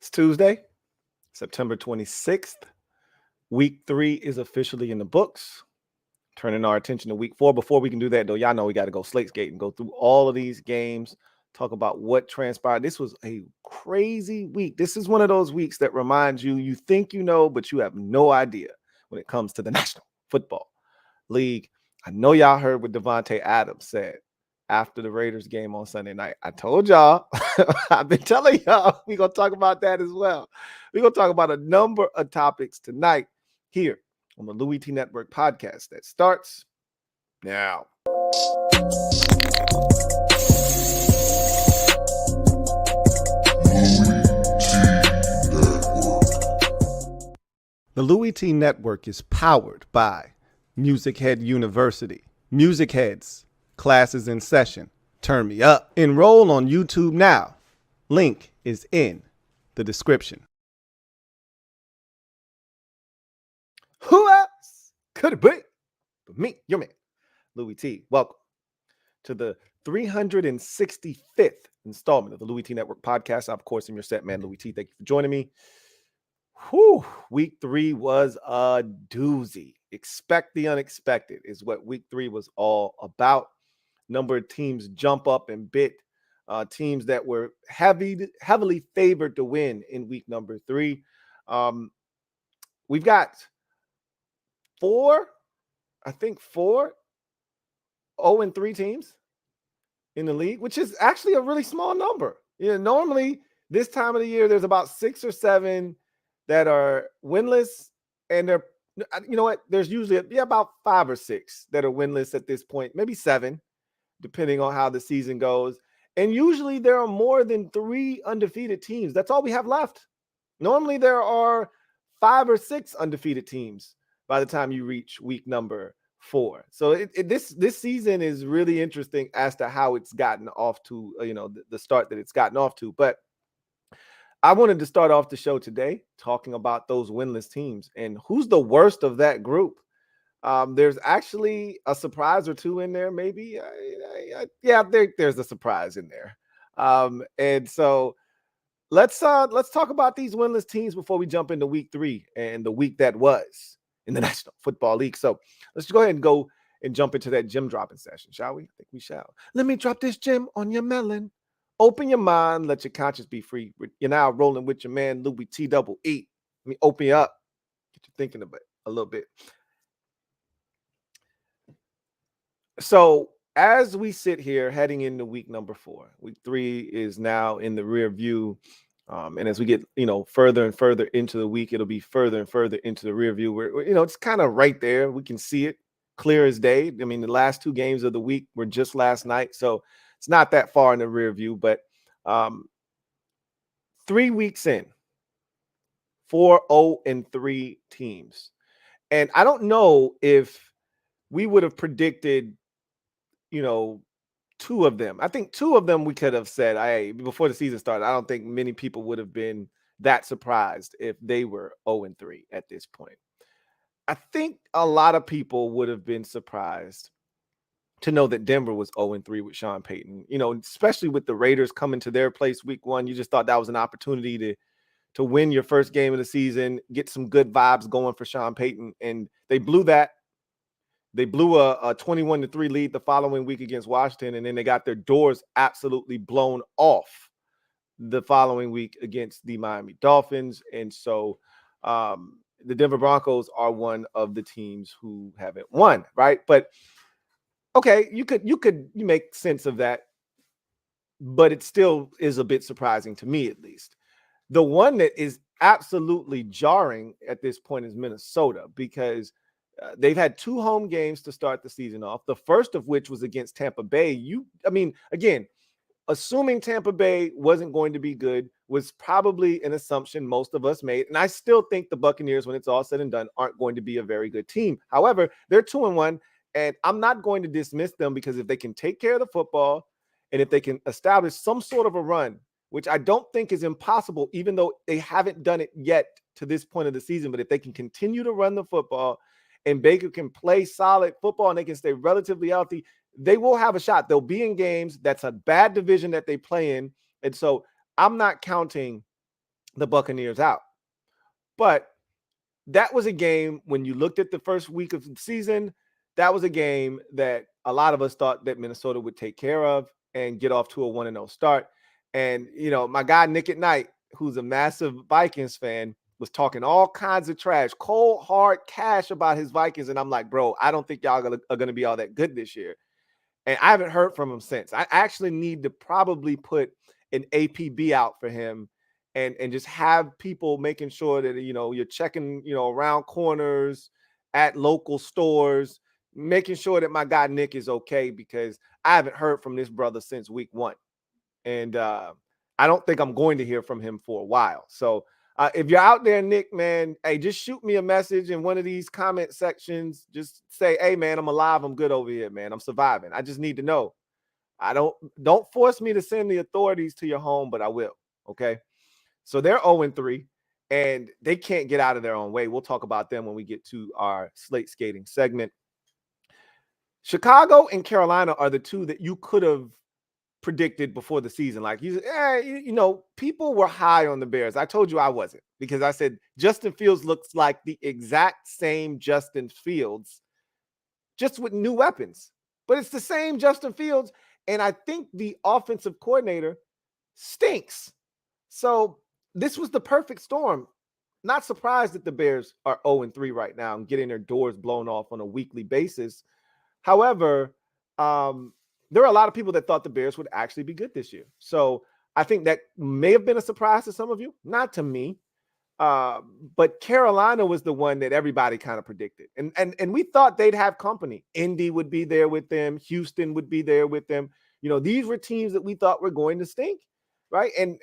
It's Tuesday, September 26th. Week 3 is officially in the books. Turning our attention to week 4. Before we can do that, though, y'all know we got to go Slate Skatin, go through all of these games, talk about what transpired. This was a crazy week. This is one of those weeks that reminds you think you know, but you have no idea when it comes to the National Football League. I know y'all heard what Devontae Adams said after the Raiders game on Sunday night. I told y'all, I've been telling y'all, we're going to talk about that as well. We're going to talk about a number of topics tonight here on the LouieTeeNetwork podcast that starts now. The Louie T Network is powered by MusicHead University. MusicHeads, classes in session. Turn me up. Enroll on YouTube now. Link is in the description. Who else could it be but me, your man, Louie T? Welcome to the 365th installment of the Louie T Network podcast. I, of course, am your set man, Louie T. Thank you for joining me. Week 3 was a doozy. Expect the unexpected is what week 3 was all about. Number of teams jump up and bit teams that were heavily favored to win in week number 3. We've got four 0-3 teams in the league, which is actually a really small number. You know, normally this time of the year, there's about 6 or 7 that are winless, and they're, you know what? There's usually about 5 or 6 that are winless at this point, maybe 7, depending on how the season goes. And usually there are more than 3 undefeated teams. That's all we have left. Normally there are 5 or 6 undefeated teams by the time you reach week number 4. So this season is really interesting as to how it's gotten off to, the start that it's gotten off to. But I wanted to start off the show today talking about those winless teams and who's the worst of that group. There's actually a surprise or 2 in there, maybe. There's a surprise in there. And so let's talk about these winless teams before we jump into week 3 and the week that was in the National Football League. So let's go ahead and jump into that gem dropping session, shall we? I think we shall. Let me drop this gem on your melon. Open your mind, let your conscience be free. You're now rolling with your man, Louie T double E. Let me open you up, get you thinking about it a little bit. So as we sit here heading into week number 4, week 3 is now in the rear view. And as we get, further and further into the week, it'll be further and further into the rear view where, it's kind of right there. We can see it clear as day. I mean, the last 2 games of the week were just last night. So it's not that far in the rear view, but 3 weeks in, 4 0-3 teams. And I don't know if we would have predicted, 2 of them. I think 2 of them we could have said, hey, before the season started, I don't think many people would have been that surprised if they were 0-3 at this point. I think a lot of people would have been surprised to know that Denver was 0-3 with Sean Payton, especially with the Raiders coming to their place week 1. You just thought that was an opportunity to win your first game of the season, get some good vibes going for Sean Payton. And they blew that. They blew a 21-3 lead the following week against Washington, and then they got their doors absolutely blown off the following week against the Miami Dolphins. And so the Denver Broncos are one of the teams who haven't won, right? But okay, you make sense of that, but it still is a bit surprising to me, at least. The one that is absolutely jarring at this point is Minnesota, because they've had 2 home games to start the season off, the first of which was against Tampa Bay. Again, assuming Tampa Bay wasn't going to be good was probably an assumption most of us made. And I still think the Buccaneers, when it's all said and done, aren't going to be a very good team. However, they're 2-1, and I'm not going to dismiss them, because if they can take care of the football and if they can establish some sort of a run, which I don't think is impossible, even though they haven't done it yet to this point of the season, but if they can continue to run the football and Baker can play solid football and they can stay relatively healthy, they will have a shot. They'll be in games. That's a bad division that they play in. And so I'm not counting the Buccaneers out. But that was a game, when you looked at the first week of the season, that was a game that a lot of us thought that Minnesota would take care of and get off to a 1-0 start. And, my guy Nick at Night, who's a massive Vikings fan, was talking all kinds of trash, cold, hard cash about his Vikings. And I'm like, bro, I don't think y'all are going to be all that good this year. And I haven't heard from him since. I actually need to probably put an APB out for him and just have people making sure that, you're checking, around corners at local stores, making sure that my guy Nick is okay, because I haven't heard from this brother since week 1. And I don't think I'm going to hear from him for a while. So if you're out there, Nick, man, hey, just shoot me a message in one of these comment sections. Just say, hey, man, I'm alive. I'm good over here, man. I'm surviving. I just need to know. Don't force me to send the authorities to your home, but I will. Okay. So they're 0-3, and they can't get out of their own way. We'll talk about them when we get to our slate skating segment. Chicago and Carolina are the two that you could have predicted before the season. Like, people were high on the Bears. I told you I wasn't, because I said Justin Fields looks like the exact same Justin Fields, just with new weapons. But it's the same Justin Fields, and I think the offensive coordinator stinks. So this was the perfect storm. Not surprised that the Bears are 0-3 right now and getting their doors blown off on a weekly basis. However, there are a lot of people that thought the Bears would actually be good this year. So I think that may have been a surprise to some of you, not to me. But Carolina was the one that everybody kind of predicted. And we thought they'd have company. Indy would be there with them. Houston would be there with them. These were teams that we thought were going to stink, right? And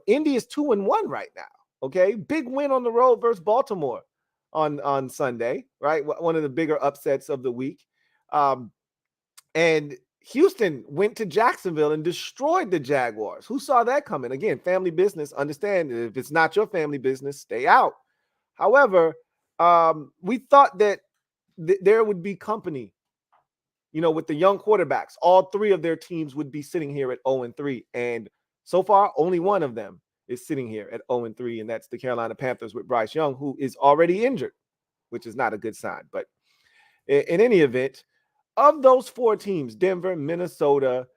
Indy is 2-1 right now. Okay. Big win on the road versus Baltimore on Sunday, right? One of the bigger upsets of the week. And Houston went to Jacksonville and destroyed the Jaguars. Who saw that coming? Again, family business. Understand, if it's not your family business, stay out. However, we thought that there would be company, with the young quarterbacks. All three of their teams would be sitting here at 0-3. And so far, only one of them is sitting here at 0-3, and that's the Carolina Panthers with Bryce Young, who is already injured, which is not a good sign. But in any event, of those 4 teams, Denver, Minnesota,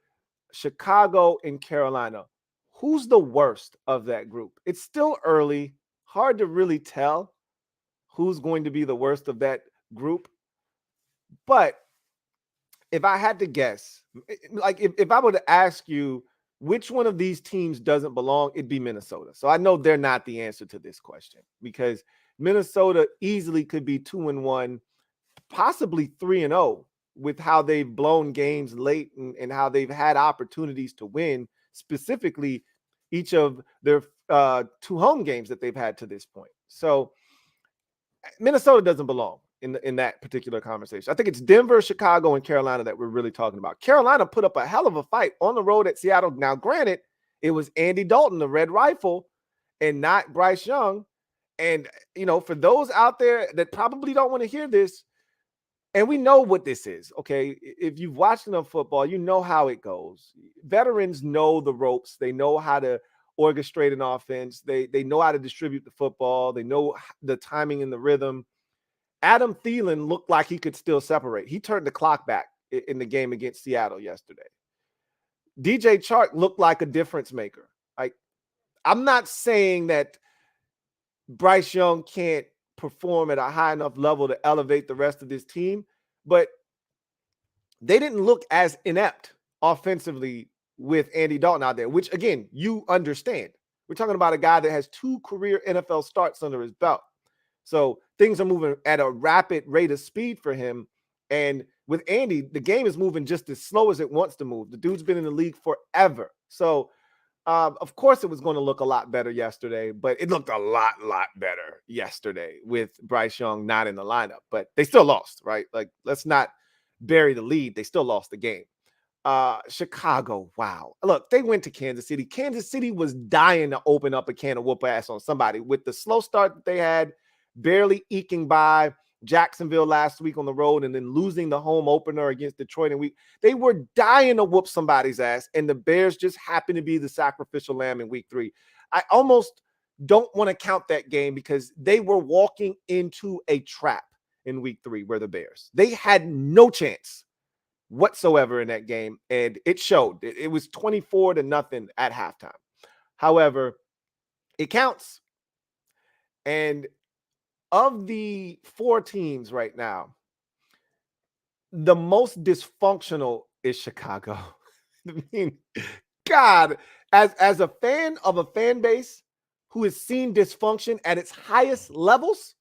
Chicago, and Carolina, who's the worst of that group? It's still early, hard to really tell who's going to be the worst of that group. But if I had to guess, like if I were to ask you which one of these teams doesn't belong, it'd be Minnesota. So I know they're not the answer to this question, because Minnesota easily could be 2-1, possibly 3-0. With how they've blown games late and how they've had opportunities to win, specifically each of their 2 home games that they've had to this point. So Minnesota doesn't belong in that particular conversation. I think it's Denver, Chicago, and Carolina that we're really talking about. Carolina put up a hell of a fight on the road at Seattle. Now, granted, it was Andy Dalton, the Red Rifle, and not Bryce Young. And, for those out there that probably don't want to hear this, and we know what this is, okay? If you've watched enough football, you know how it goes. Veterans know the ropes. They know how to orchestrate an offense. They know how to distribute the football. They know the timing and the rhythm. Adam Thielen looked like he could still separate. He turned the clock back in the game against Seattle yesterday. DJ Chark looked like a difference maker. Like, I'm not saying that Bryce Young can't perform at a high enough level to elevate the rest of this team, but they didn't look as inept offensively with Andy Dalton out there, which, again, you understand. We're talking about a guy that has 2 career NFL starts under his belt. So things are moving at a rapid rate of speed for him. And with Andy, the game is moving just as slow as it wants to move. The dude's been in the league forever. So of course, it was going to look a lot better yesterday, but it looked a lot better yesterday with Bryce Young not in the lineup. But they still lost, right? Like, let's not bury the lead. They still lost the game. Chicago, wow. Look, they went to Kansas City. Kansas City was dying to open up a can of whoop ass on somebody. With the slow start that they had, barely eking by Jacksonville last week on the road, and then losing the home opener against Detroit in week. They were dying to whoop somebody's ass, and the Bears just happened to be the sacrificial lamb in week 3. I almost don't want to count that game because they were walking into a trap in week 3 where the Bears. They had no chance whatsoever in that game, and it showed. It was 24-0 at halftime. However, it counts. And of the 4 teams right now, the most dysfunctional is Chicago. I mean, God, as a fan of a fan base who has seen dysfunction at its highest levels,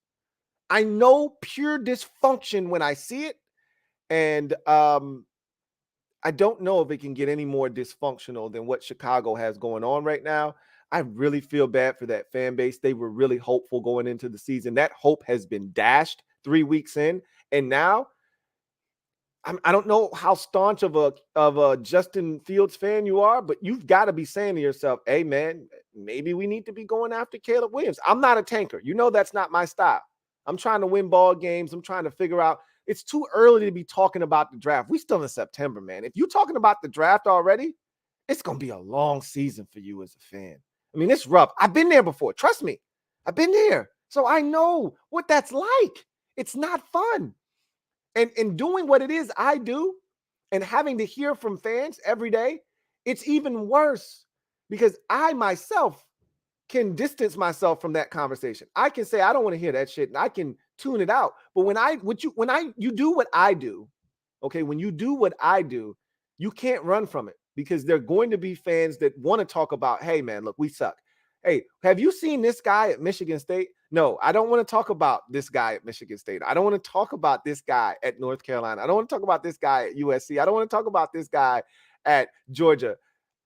I know pure dysfunction when I see it. And I don't know if it can get any more dysfunctional than what Chicago has going on right now. I really feel bad for that fan base. They were really hopeful going into the season. That hope has been dashed 3 weeks in. And now I don't know how staunch of a Justin Fields fan you are, but you've got to be saying to yourself, hey, man, maybe we need to be going after Caleb Williams. I'm not a tanker. You know that's not my style. I'm trying to win ball games. I'm trying to figure out. It's too early to be talking about the draft. We still in September, man. If you're talking about the draft already, it's going to be a long season for you as a fan. I mean, it's rough. I've been there before. Trust me. I've been there. So I know what that's like. It's not fun. And doing what it is I do and having to hear from fans every day, it's even worse because I myself can distance myself from that conversation. I can say, I don't want to hear that shit and I can tune it out. But when you do what I do, okay, when you do what I do, you can't run from it because there are going to be fans that want to talk about, hey man, look, we suck. Hey, have you seen this guy at Michigan State? No, I don't want to talk about this guy at Michigan State. I don't want to talk about this guy at North Carolina. I don't want to talk about this guy at USC. I don't want to talk about this guy at Georgia.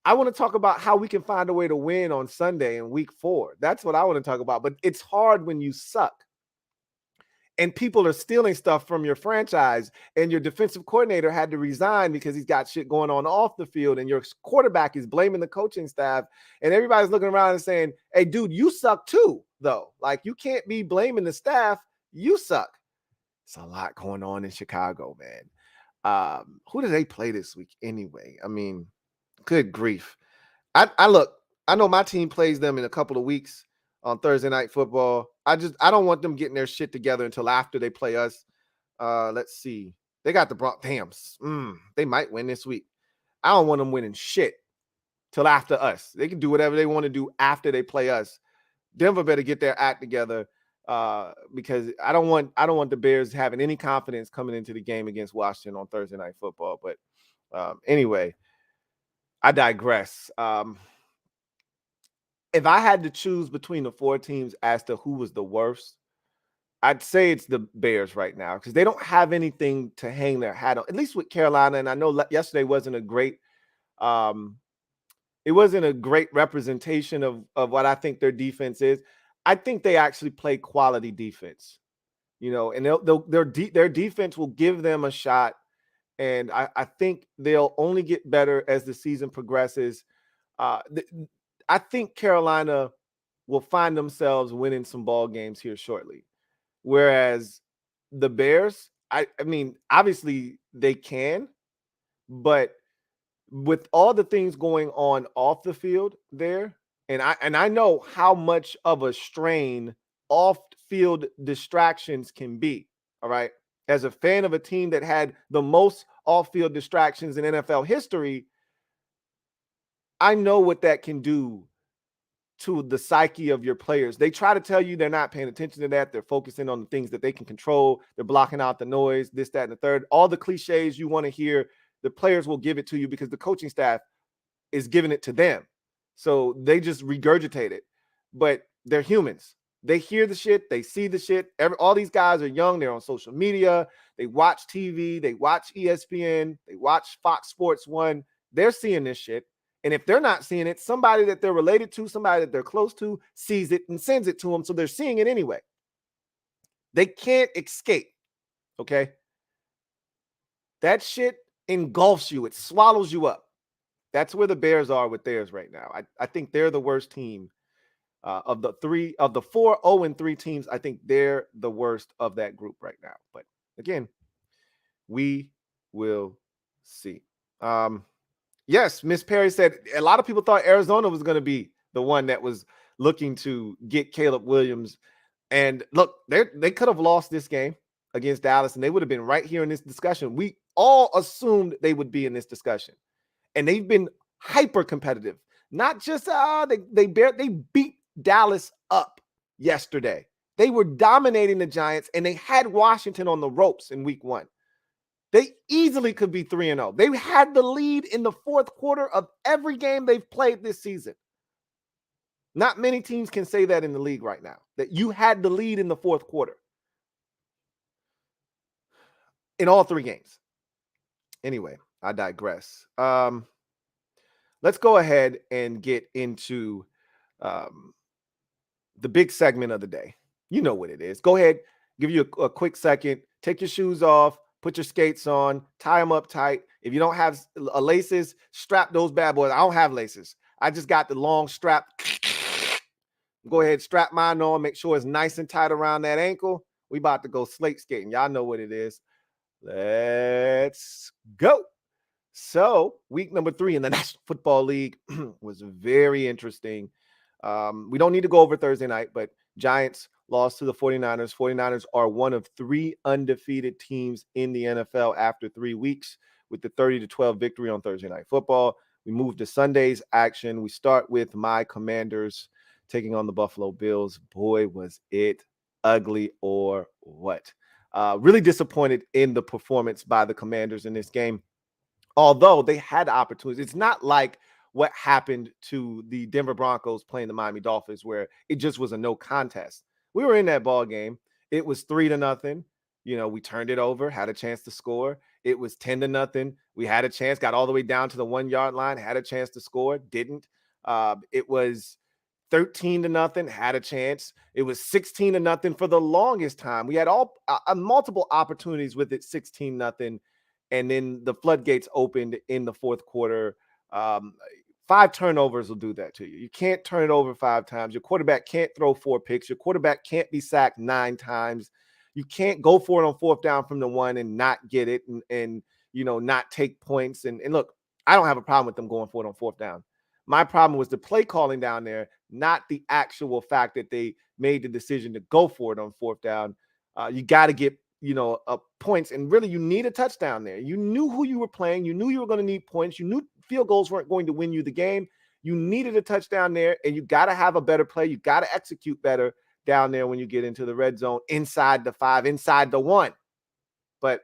I want to talk about how we can find a way to win on Sunday in week 4. That's what I want to talk about. But it's hard when you suck. And people are stealing stuff from your franchise, and your defensive coordinator had to resign because he's got shit going on off the field, and your quarterback is blaming the coaching staff, and everybody's looking around and saying, hey, dude, you suck too, though. Like, you can't be blaming the staff. You suck. It's a lot going on in Chicago, man. Who do they play this week anyway? I mean, good grief. I know my team plays them in a couple of weeks on Thursday Night Football. I don't want them getting their shit together until after they play us. Let's see. They got the Broncos. They might win this week. I don't want them winning shit till after us. They can do whatever they want to do after they play us. Denver better get their act together because I don't want the Bears having any confidence coming into the game against Washington on Thursday Night Football. But anyway, I digress. If I had to choose between the 4 teams as to who was the worst, I'd say it's the Bears right now because they don't have anything to hang their hat on, at least with Carolina. And I know yesterday wasn't a great representation of what I think their defense is. I think they actually play quality defense, and their defense will give them a shot. And I think they'll only get better as the season progresses. I think Carolina will find themselves winning some ball games here shortly. Whereas the Bears, I mean, obviously they can, but with all the things going on off the field there, and I know how much of a strain off-field distractions can be. All right. As a fan of a team that had the most off-field distractions in NFL history, I know what that can do to the psyche of your players. They try to tell you they're not paying attention to that. They're focusing on the things that they can control. They're blocking out the noise, this, that, and the third. All the cliches you want to hear, the players will give it to you because the coaching staff is giving it to them. So they just regurgitate it. But they're humans. They hear the shit. They see the shit. All these guys are young. They're on social media. They watch TV. They watch ESPN. They watch Fox Sports 1. They're seeing this shit. And if they're not seeing it, somebody that they're related to, somebody that they're close to, sees it and sends it to them. So they're seeing it anyway. They can't escape. Okay? That shit engulfs you. It swallows you up. That's where the Bears are with theirs right now. I think they're the worst team of the 4 0-3 teams. I think they're the worst of that group right now. But again, we will see. Yes, Miss Perry said a lot of people thought Arizona was going to be the one that was looking to get Caleb Williams. And look, they could have lost this game against Dallas, and they would have been right here in this discussion. We all assumed they would be in this discussion, and they've been hyper competitive. Not just they beat Dallas up yesterday. They were dominating the Giants, and they had Washington on the ropes in week 1. They easily could be 3-0. They had the lead in the fourth quarter of every game they've played this season. Not many teams can say that in the league right now, that you had the lead in the fourth quarter in all 3 games. Anyway, I digress. Let's go ahead and get into the big segment of the day. You know what it is. Go ahead, give you a quick second. Take your shoes off, put your skates on, tie them up tight. If you don't have laces, strap those bad boys. I don't have laces. I just got the long strap. Go ahead, strap mine on. Make sure it's nice and tight around that ankle. We about to go slate skating. Y'all know what it is. Let's go. So week number 3 in the National Football League was very interesting. We don't need to go over Thursday night, but Giants lost to the 49ers. 49ers are one of 3 undefeated teams in the NFL after 3 weeks with the 30-12 victory on Thursday Night Football. We move to Sunday's action. We start with my Commanders taking on the Buffalo Bills. Boy, was it ugly or what. Really disappointed in the performance by the Commanders in this game. Although they had opportunities. It's not like what happened to the Denver Broncos playing the Miami Dolphins, where it just was a no contest. We were in that ball game. It was 3-0. We turned it over, had a chance to score. It was 10-0. We had a chance, got all the way down to the 1-yard line, had a chance to score, didn't. It was 13-0, had a chance. It was 16-0 for the longest time. We had multiple opportunities with it, 16-0. And then the floodgates opened in the fourth quarter. 5 turnovers will do that to you. You can't turn it over 5 times. Your quarterback can't throw 4 picks. Your quarterback can't be sacked 9 times. You can't go for it on 4th down from the 1 and not get it and not take points. And look, I don't have a problem with them going for it on 4th down. My problem was the play calling down there, not the actual fact that they made the decision to go for it on 4th down. You got to get points, and really you need a touchdown there. You knew who you were playing. You knew you were going to need points. You knew field goals weren't going to win you the game. You needed a touchdown there, and you got to have a better play. You got to execute better down there when you get into the red zone, inside the 5, inside the 1. But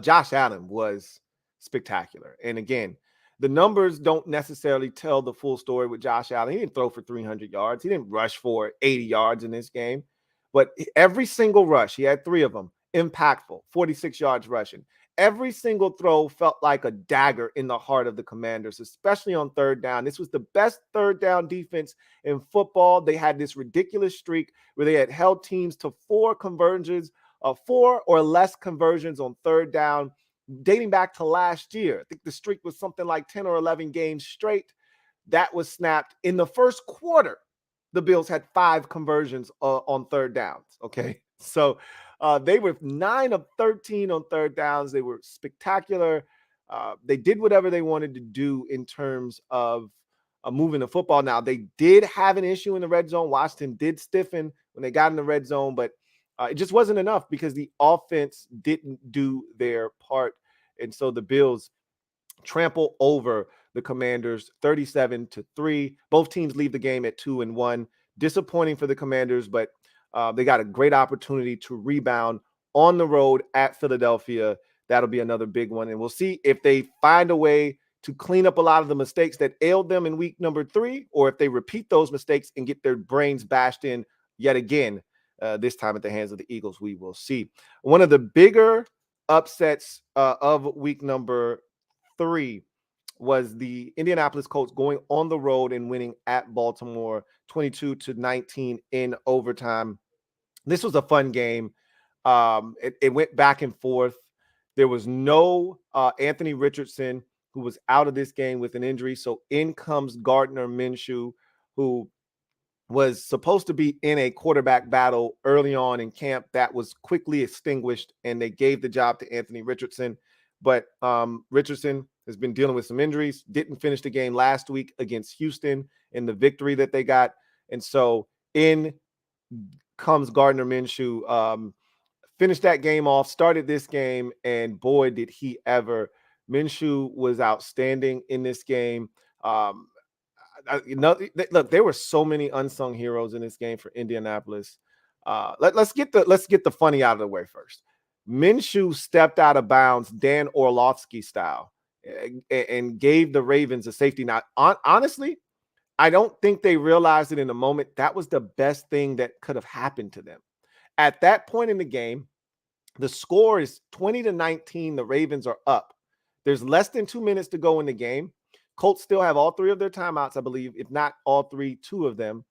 Josh Allen was spectacular. And again, the numbers don't necessarily tell the full story with Josh Allen. He didn't throw for 300 yards. He didn't rush for 80 yards in this game. But every single rush, he had 3 of them, impactful, 46 yards rushing. Every single throw felt like a dagger in the heart of the Commanders, especially on 3rd down. This was the best 3rd down defense in football. They had this ridiculous streak where they had held teams to 4 conversions, 4 or less conversions on 3rd down, dating back to last year. I think the streak was something like 10 or 11 games straight. That was snapped in the first quarter. The Bills had 5 conversions on 3rd downs. Okay. So they were 9 of 13 on 3rd downs. They were spectacular. They did whatever they wanted to do in terms of moving the football. Now, they did have an issue in the red zone. Washington did stiffen when they got in the red zone, but it just wasn't enough because the offense didn't do their part. And so the Bills trample over the Commanders 37-3. Both teams leave the game at 2-1. Disappointing for the Commanders, but they got a great opportunity to rebound on the road at Philadelphia. That'll be another big one. And we'll see if they find a way to clean up a lot of the mistakes that ailed them in week number 3, or if they repeat those mistakes and get their brains bashed in yet again, this time at the hands of the Eagles. We will see. One of the bigger upsets of week number 3 was the Indianapolis Colts going on the road and winning at Baltimore 22-19 in overtime. This was a fun game. It went back and forth. There was no Anthony Richardson, who was out of this game with an injury. So in comes Gardner Minshew, who was supposed to be in a quarterback battle early on in camp that was quickly extinguished, and they gave the job to Anthony Richardson. But Richardson has been dealing with some injuries, didn't finish the game last week against Houston in the victory that they got. And so in comes Gardner Minshew, finished that game off, started this game, and boy, did he ever. Minshew was outstanding in this game. Um, look, there were so many unsung heroes in this game for Indianapolis. Let's get the funny out of the way first. Minshew stepped out of bounds, Dan Orlovsky style, and gave the Ravens a safety. Now, honestly, I don't think they realized it in the moment. That was the best thing that could have happened to them. At that point in the game, the score is 20-19. The Ravens are up. There's less than 2 minutes to go in the game. Colts still have all three of their timeouts, I believe. If not all three, two of them.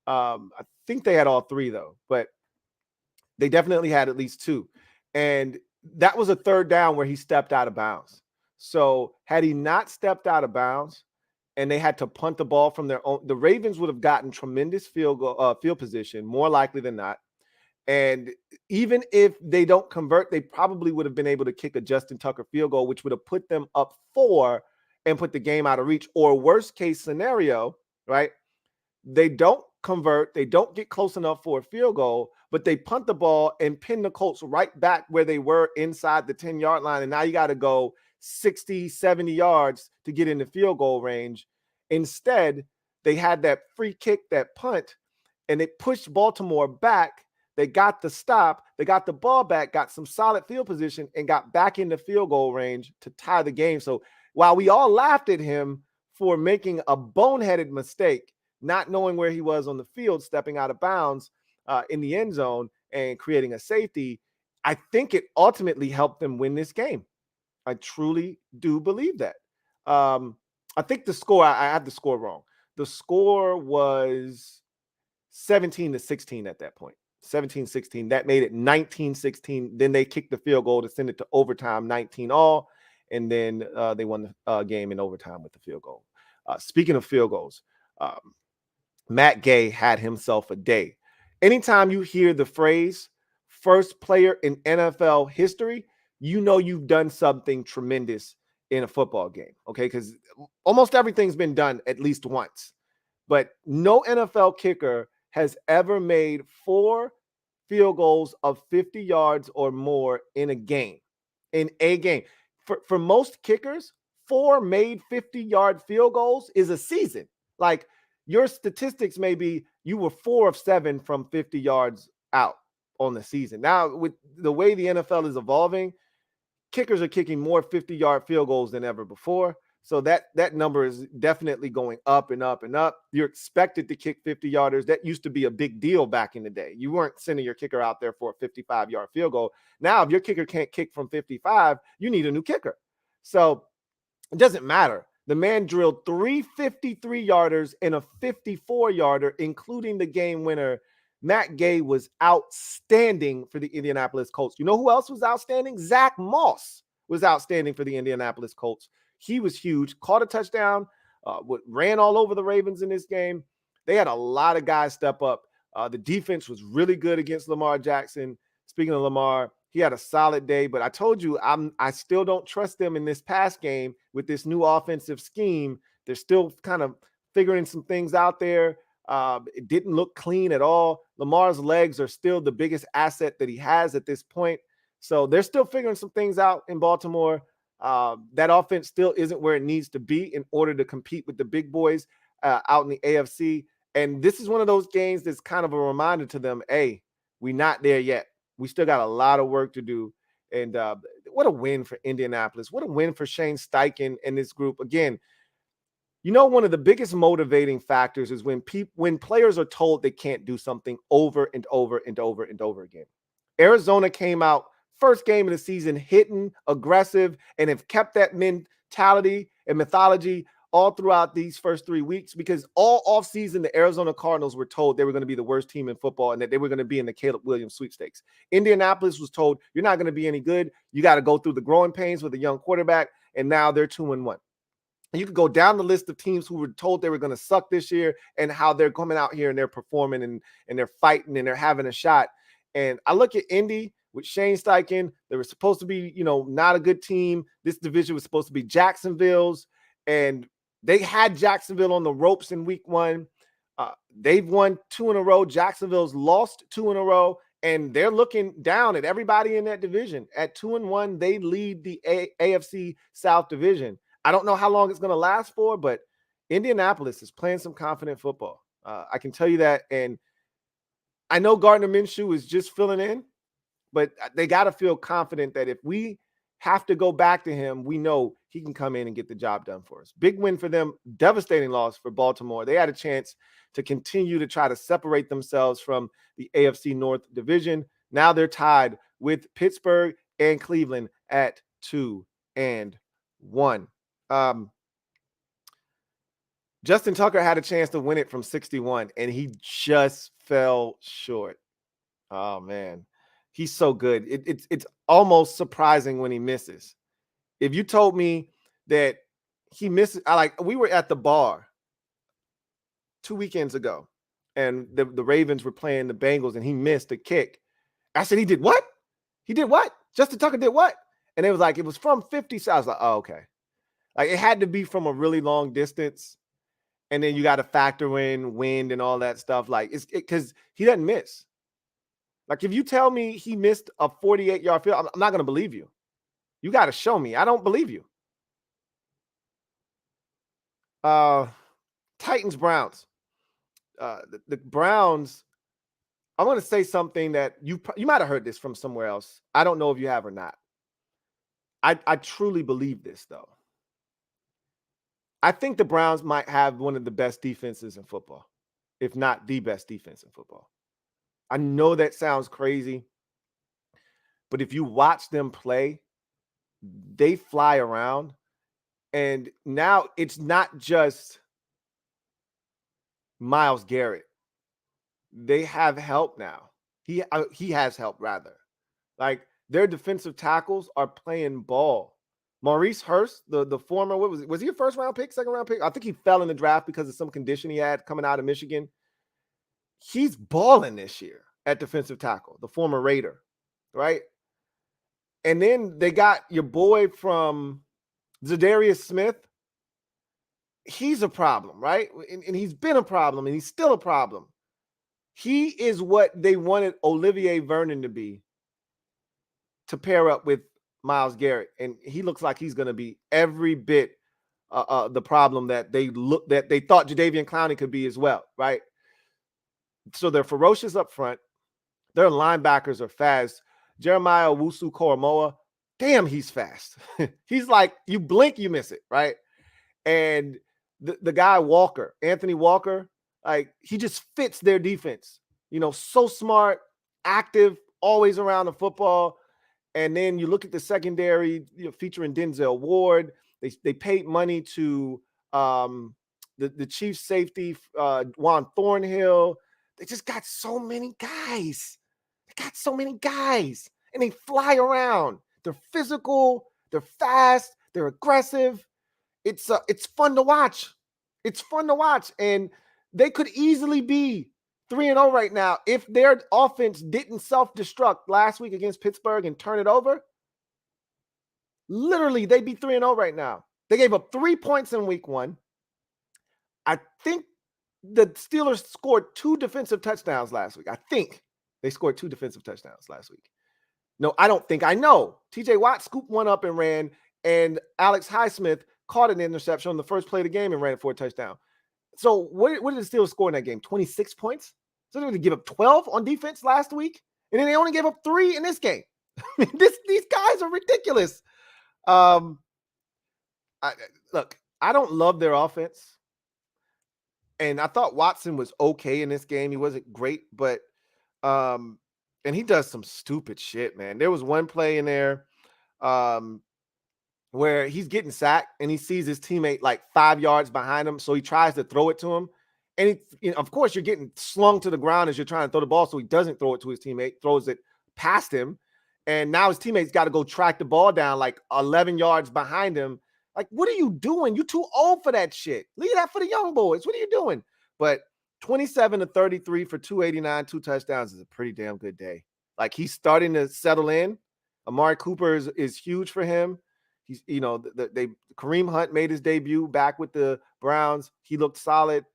I think they had all three, though, but they definitely had at least two. And that was a third down where he stepped out of bounds. So had he not stepped out of bounds and they had to punt the ball from their own, the Ravens would have gotten tremendous field position, more likely than not. And even if they don't convert, they probably would have been able to kick a Justin Tucker field goal, which would have put them up 4 and put the game out of reach. Or worst case scenario, right? They don't convert, they don't get close enough for a field goal, but they punt the ball and pin the Colts right back where they were inside the 10-yard line. And now you got to go 60, 70 yards to get in the field goal range. Instead, they had that free kick, that punt, and it pushed Baltimore back. They got the stop, they got the ball back, got some solid field position, and got back in the field goal range to tie the game. So while we all laughed at him for making a boneheaded mistake, not knowing where he was on the field, stepping out of bounds in the end zone and creating a safety, I think it ultimately helped them win this game. I truly do believe that. I think the score, I had the score wrong. The score was 17-16 at that point. 17-16. That made it 19-16. Then they kicked the field goal to send it to overtime, 19-all. And then they won the game in overtime with the field goal. Speaking of field goals, Matt Gay had himself a day. Anytime you hear the phrase first player in NFL history, you know you've done something tremendous in a football game, okay? Because almost everything's been done at least once. But no NFL kicker has ever made 4 field goals of 50 yards or more in a game. In a game. For most kickers, 4 made 50-yard field goals is a season. Like, your statistics may be you were 4 of 7 from 50 yards out on the season. Now, with the way the NFL is evolving, kickers are kicking more 50-yard field goals than ever before. So that number is definitely going up and up and up. You're expected to kick 50-yarders. That used to be a big deal back in the day. You weren't sending your kicker out there for a 55-yard field goal. Now, if your kicker can't kick from 55, you need a new kicker. So it doesn't matter. The man drilled 3 53-yarders and a 54-yarder, including the game winner. Matt Gay was outstanding for the Indianapolis Colts. You know who else was outstanding? Zach Moss was outstanding for the Indianapolis Colts. He was huge, caught a touchdown, ran all over the Ravens in this game. They had a lot of guys step up. The defense was really good against Lamar Jackson. Speaking of Lamar, he had a solid day, but I told you I still don't trust them in this pass game with this new offensive scheme. They're still kind of figuring some things out there. It didn't look clean at all. Lamar's legs are still the biggest asset that he has at this point. So they're still figuring some things out in Baltimore. That offense still isn't where it needs to be in order to compete with the big boys out in the AFC. And this is one of those games that's kind of a reminder to them, hey, we're not there yet. We still got a lot of work to do. And what a win for Indianapolis. What a win for Shane Steichen and this group. Again, you know, one of the biggest motivating factors is when players are told they can't do something over and over and over and over again. Arizona came out first game of the season hitting, aggressive, and have kept that mentality and mythology all throughout these first 3 weeks, because all offseason the Arizona Cardinals were told they were going to be the worst team in football and that they were going to be in the Caleb Williams sweepstakes. Indianapolis was told you're not going to be any good. You got to go through the growing pains with a young quarterback, and now they're 2-1. You could go down the list of teams who were told they were going to suck this year and how they're coming out here and they're performing and they're fighting and they're having a shot. And I look at Indy with Shane Steichen. They were supposed to be, not a good team. This division was supposed to be Jacksonville's, and they had Jacksonville on the ropes in week 1. They've won 2 in a row. Jacksonville's lost 2 in a row, and they're looking down at everybody in that division. At 2-1, they lead the AFC South division. I don't know how long it's going to last for, but Indianapolis is playing some confident football. I can tell you that. And I know Gardner Minshew is just filling in, but they got to feel confident that if we have to go back to him, we know he can come in and get the job done for us. Big win for them, devastating loss for Baltimore. They had a chance to continue to try to separate themselves from the AFC North division. Now they're tied with Pittsburgh and Cleveland at 2-1. Justin Tucker had a chance to win it from 61, and he just fell short. Oh, man. He's so good. It's almost surprising when he misses. If you told me that he misses, we were at the bar 2 weekends ago, and the Ravens were playing the Bengals, and he missed a kick. I said, he did what? He did what? Justin Tucker did what? And it was like, it was from 50. So I was like, oh, okay. Like, it had to be from a really long distance. And then you got to factor in wind and all that stuff. Like, because he doesn't miss. Like, if you tell me he missed a 48-yard field, I'm not going to believe you. You got to show me. I don't believe you. Titans, Browns. The Browns, I want to say something that you might have heard this from somewhere else. I don't know if you have or not. I truly believe this, though. I think the Browns might have one of the best defenses in football, if not the best defense in football. I know that sounds crazy, but if you watch them play, they fly around. And now it's not just Myles Garrett. They have help now. He has help, rather. Like, their defensive tackles are playing ball. Maurice Hurst, the former, was he a first-round pick, second-round pick? I think he fell in the draft because of some condition he had coming out of Michigan. He's balling this year at defensive tackle, the former Raider, right? And then they got your boy from Zadarius Smith. He's a problem, right? And he's been a problem, and he's still a problem. He is what they wanted Olivier Vernon to be, to pair up with Myles Garrett, and he looks like he's going to be every bit the problem that they thought Jadeveon Clowney could be as well, right? So they're ferocious up front. Their linebackers are fast. Jeremiah Owusu-Koramoah, damn, he's fast. He's like, you blink, you miss it, right? And the guy Walker, Anthony Walker, like, he just fits their defense. You know, so smart, active, always around the football. And then you look at the secondary, featuring Denzel Ward. They paid money to the Chiefs safety, Juan Thornhill. They just got so many guys. And they fly around. They're physical. They're fast. They're aggressive. It's fun to watch. And they could easily be 3-0 right now if their offense didn't self-destruct last week against Pittsburgh and turn it over. Literally, they'd be 3-0 right now. They gave up 3 points in week 1. I think the Steelers scored 2 defensive touchdowns last week. I think they scored 2 defensive touchdowns last week. No, I don't think. I know. TJ Watt scooped one up and ran, and Alex Highsmith caught an interception on the first play of the game and ran it for a touchdown. So what did the Steelers score in that game? 26 points? So they would give up 12 on defense last week, and then they only gave up 3 in this game. These guys are ridiculous. Look, I don't love their offense, and I thought Watson was okay in this game. He wasn't great, but and he does some stupid shit, man. There was one play in there where he's getting sacked and he sees his teammate like 5 yards behind him, so he tries to throw it to him. And of course, you're getting slung to the ground as you're trying to throw the ball, so he doesn't throw it to his teammate, throws it past him. And now his teammate's got to go track the ball down like 11 yards behind him. Like, what are you doing? You're too old for that shit. Leave that for the young boys. What are you doing? But 27-33 for 289, 2 touchdowns is a pretty damn good day. Like, he's starting to settle in. Amari Cooper is huge for him. He's, Kareem Hunt made his debut back with the Browns. He looked solid.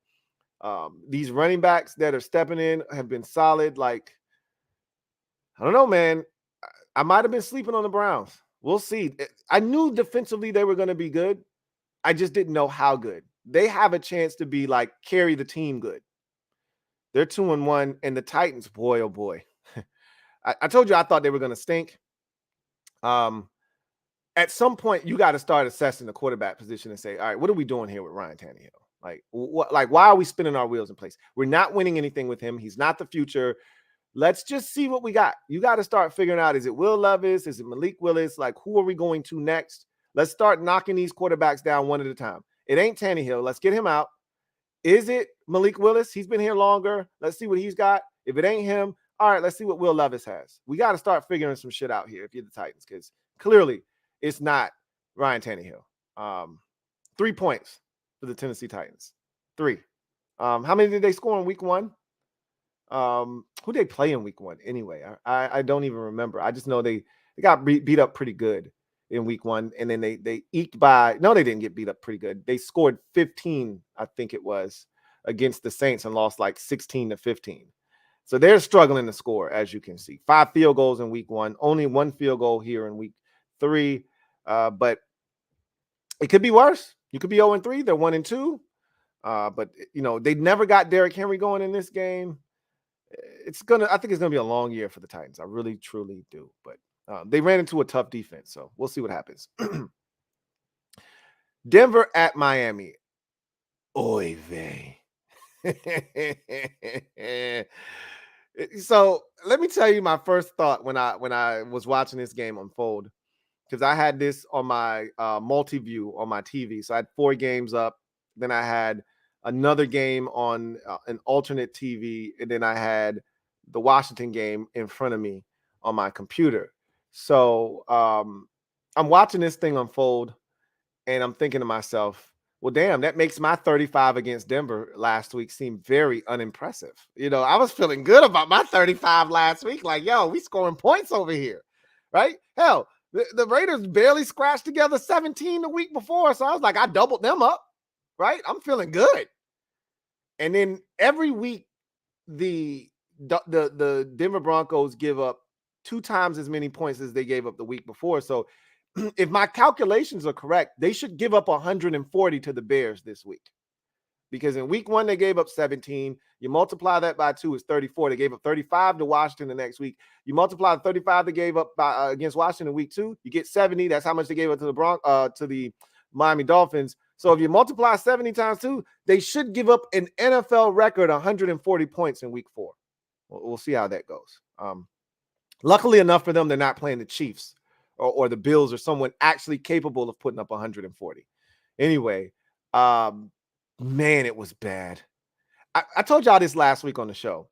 These running backs that are stepping in have been solid. Like, I don't know, man. I might have been sleeping on the Browns. We'll see. I knew defensively they were going to be good. I just didn't know how good. They have a chance to be like carry the team good. They're 2-1, and the Titans, boy, oh boy. I told you I thought they were going to stink. At some point, you got to start assessing the quarterback position and say, all right, what are we doing here with Ryan Tannehill? Like, why are we spinning our wheels in place? We're not winning anything with him. He's not the future. Let's just see what we got. You got to start figuring out, is it Will Levis? Is it Malik Willis? Like, who are we going to next? Let's start knocking these quarterbacks down one at a time. It ain't Tannehill. Let's get him out. Is it Malik Willis? He's been here longer. Let's see what he's got. If it ain't him, all right, let's see what Will Levis has. We got to start figuring some shit out here if you're the Titans, because clearly it's not Ryan Tannehill. 3 points for the Tennessee Titans. 3. How many did they score in week 1? Who they play in week 1 anyway? I don't even remember. I just know they got beat up pretty good in week 1, and then they eked by. No, they didn't get beat up pretty good. They scored 15, I think it was, against the Saints and lost like 16-15. So they're struggling to score, as you can see. 5 field goals in week 1, only 1 field goal here in week 3. But it could be worse. You could be 0-3. They're 1-2. But they never got Derrick Henry going in this game. I think it's gonna be a long year for the Titans. I really, truly do. But they ran into a tough defense, so we'll see what happens. Denver at Miami. Oy vey. So let me tell you my first thought when I was watching this game unfold, because I had this on my multi-view on my TV. So I had 4 games up. Then I had another game on an alternate TV, and then I had the Washington game in front of me on my computer. So I'm watching this thing unfold, and I'm thinking to myself, well, damn, that makes my 35 against Denver last week seem very unimpressive. I was feeling good about my 35 last week. Like, yo, we scoring points over here, right? Hell, the Raiders barely scratched together 17 the week before. So I was like, I doubled them up, right? I'm feeling good. And then every week, the Denver Broncos give up 2 times as many points as they gave up the week before. So if my calculations are correct, they should give up 140 to the Bears this week. Because in week 1, they gave up 17. You multiply that by 2, it's 34. They gave up 35 to Washington the next week. You multiply the 35 they gave up against Washington in week 2, you get 70. That's how much they gave up to the Miami Dolphins. So if you multiply 70 times 2, they should give up an NFL record 140 points in week 4. We'll see how that goes. Luckily enough for them, they're not playing the Chiefs or the Bills or someone actually capable of putting up 140. Anyway, man, it was bad. I told y'all this last week on the show.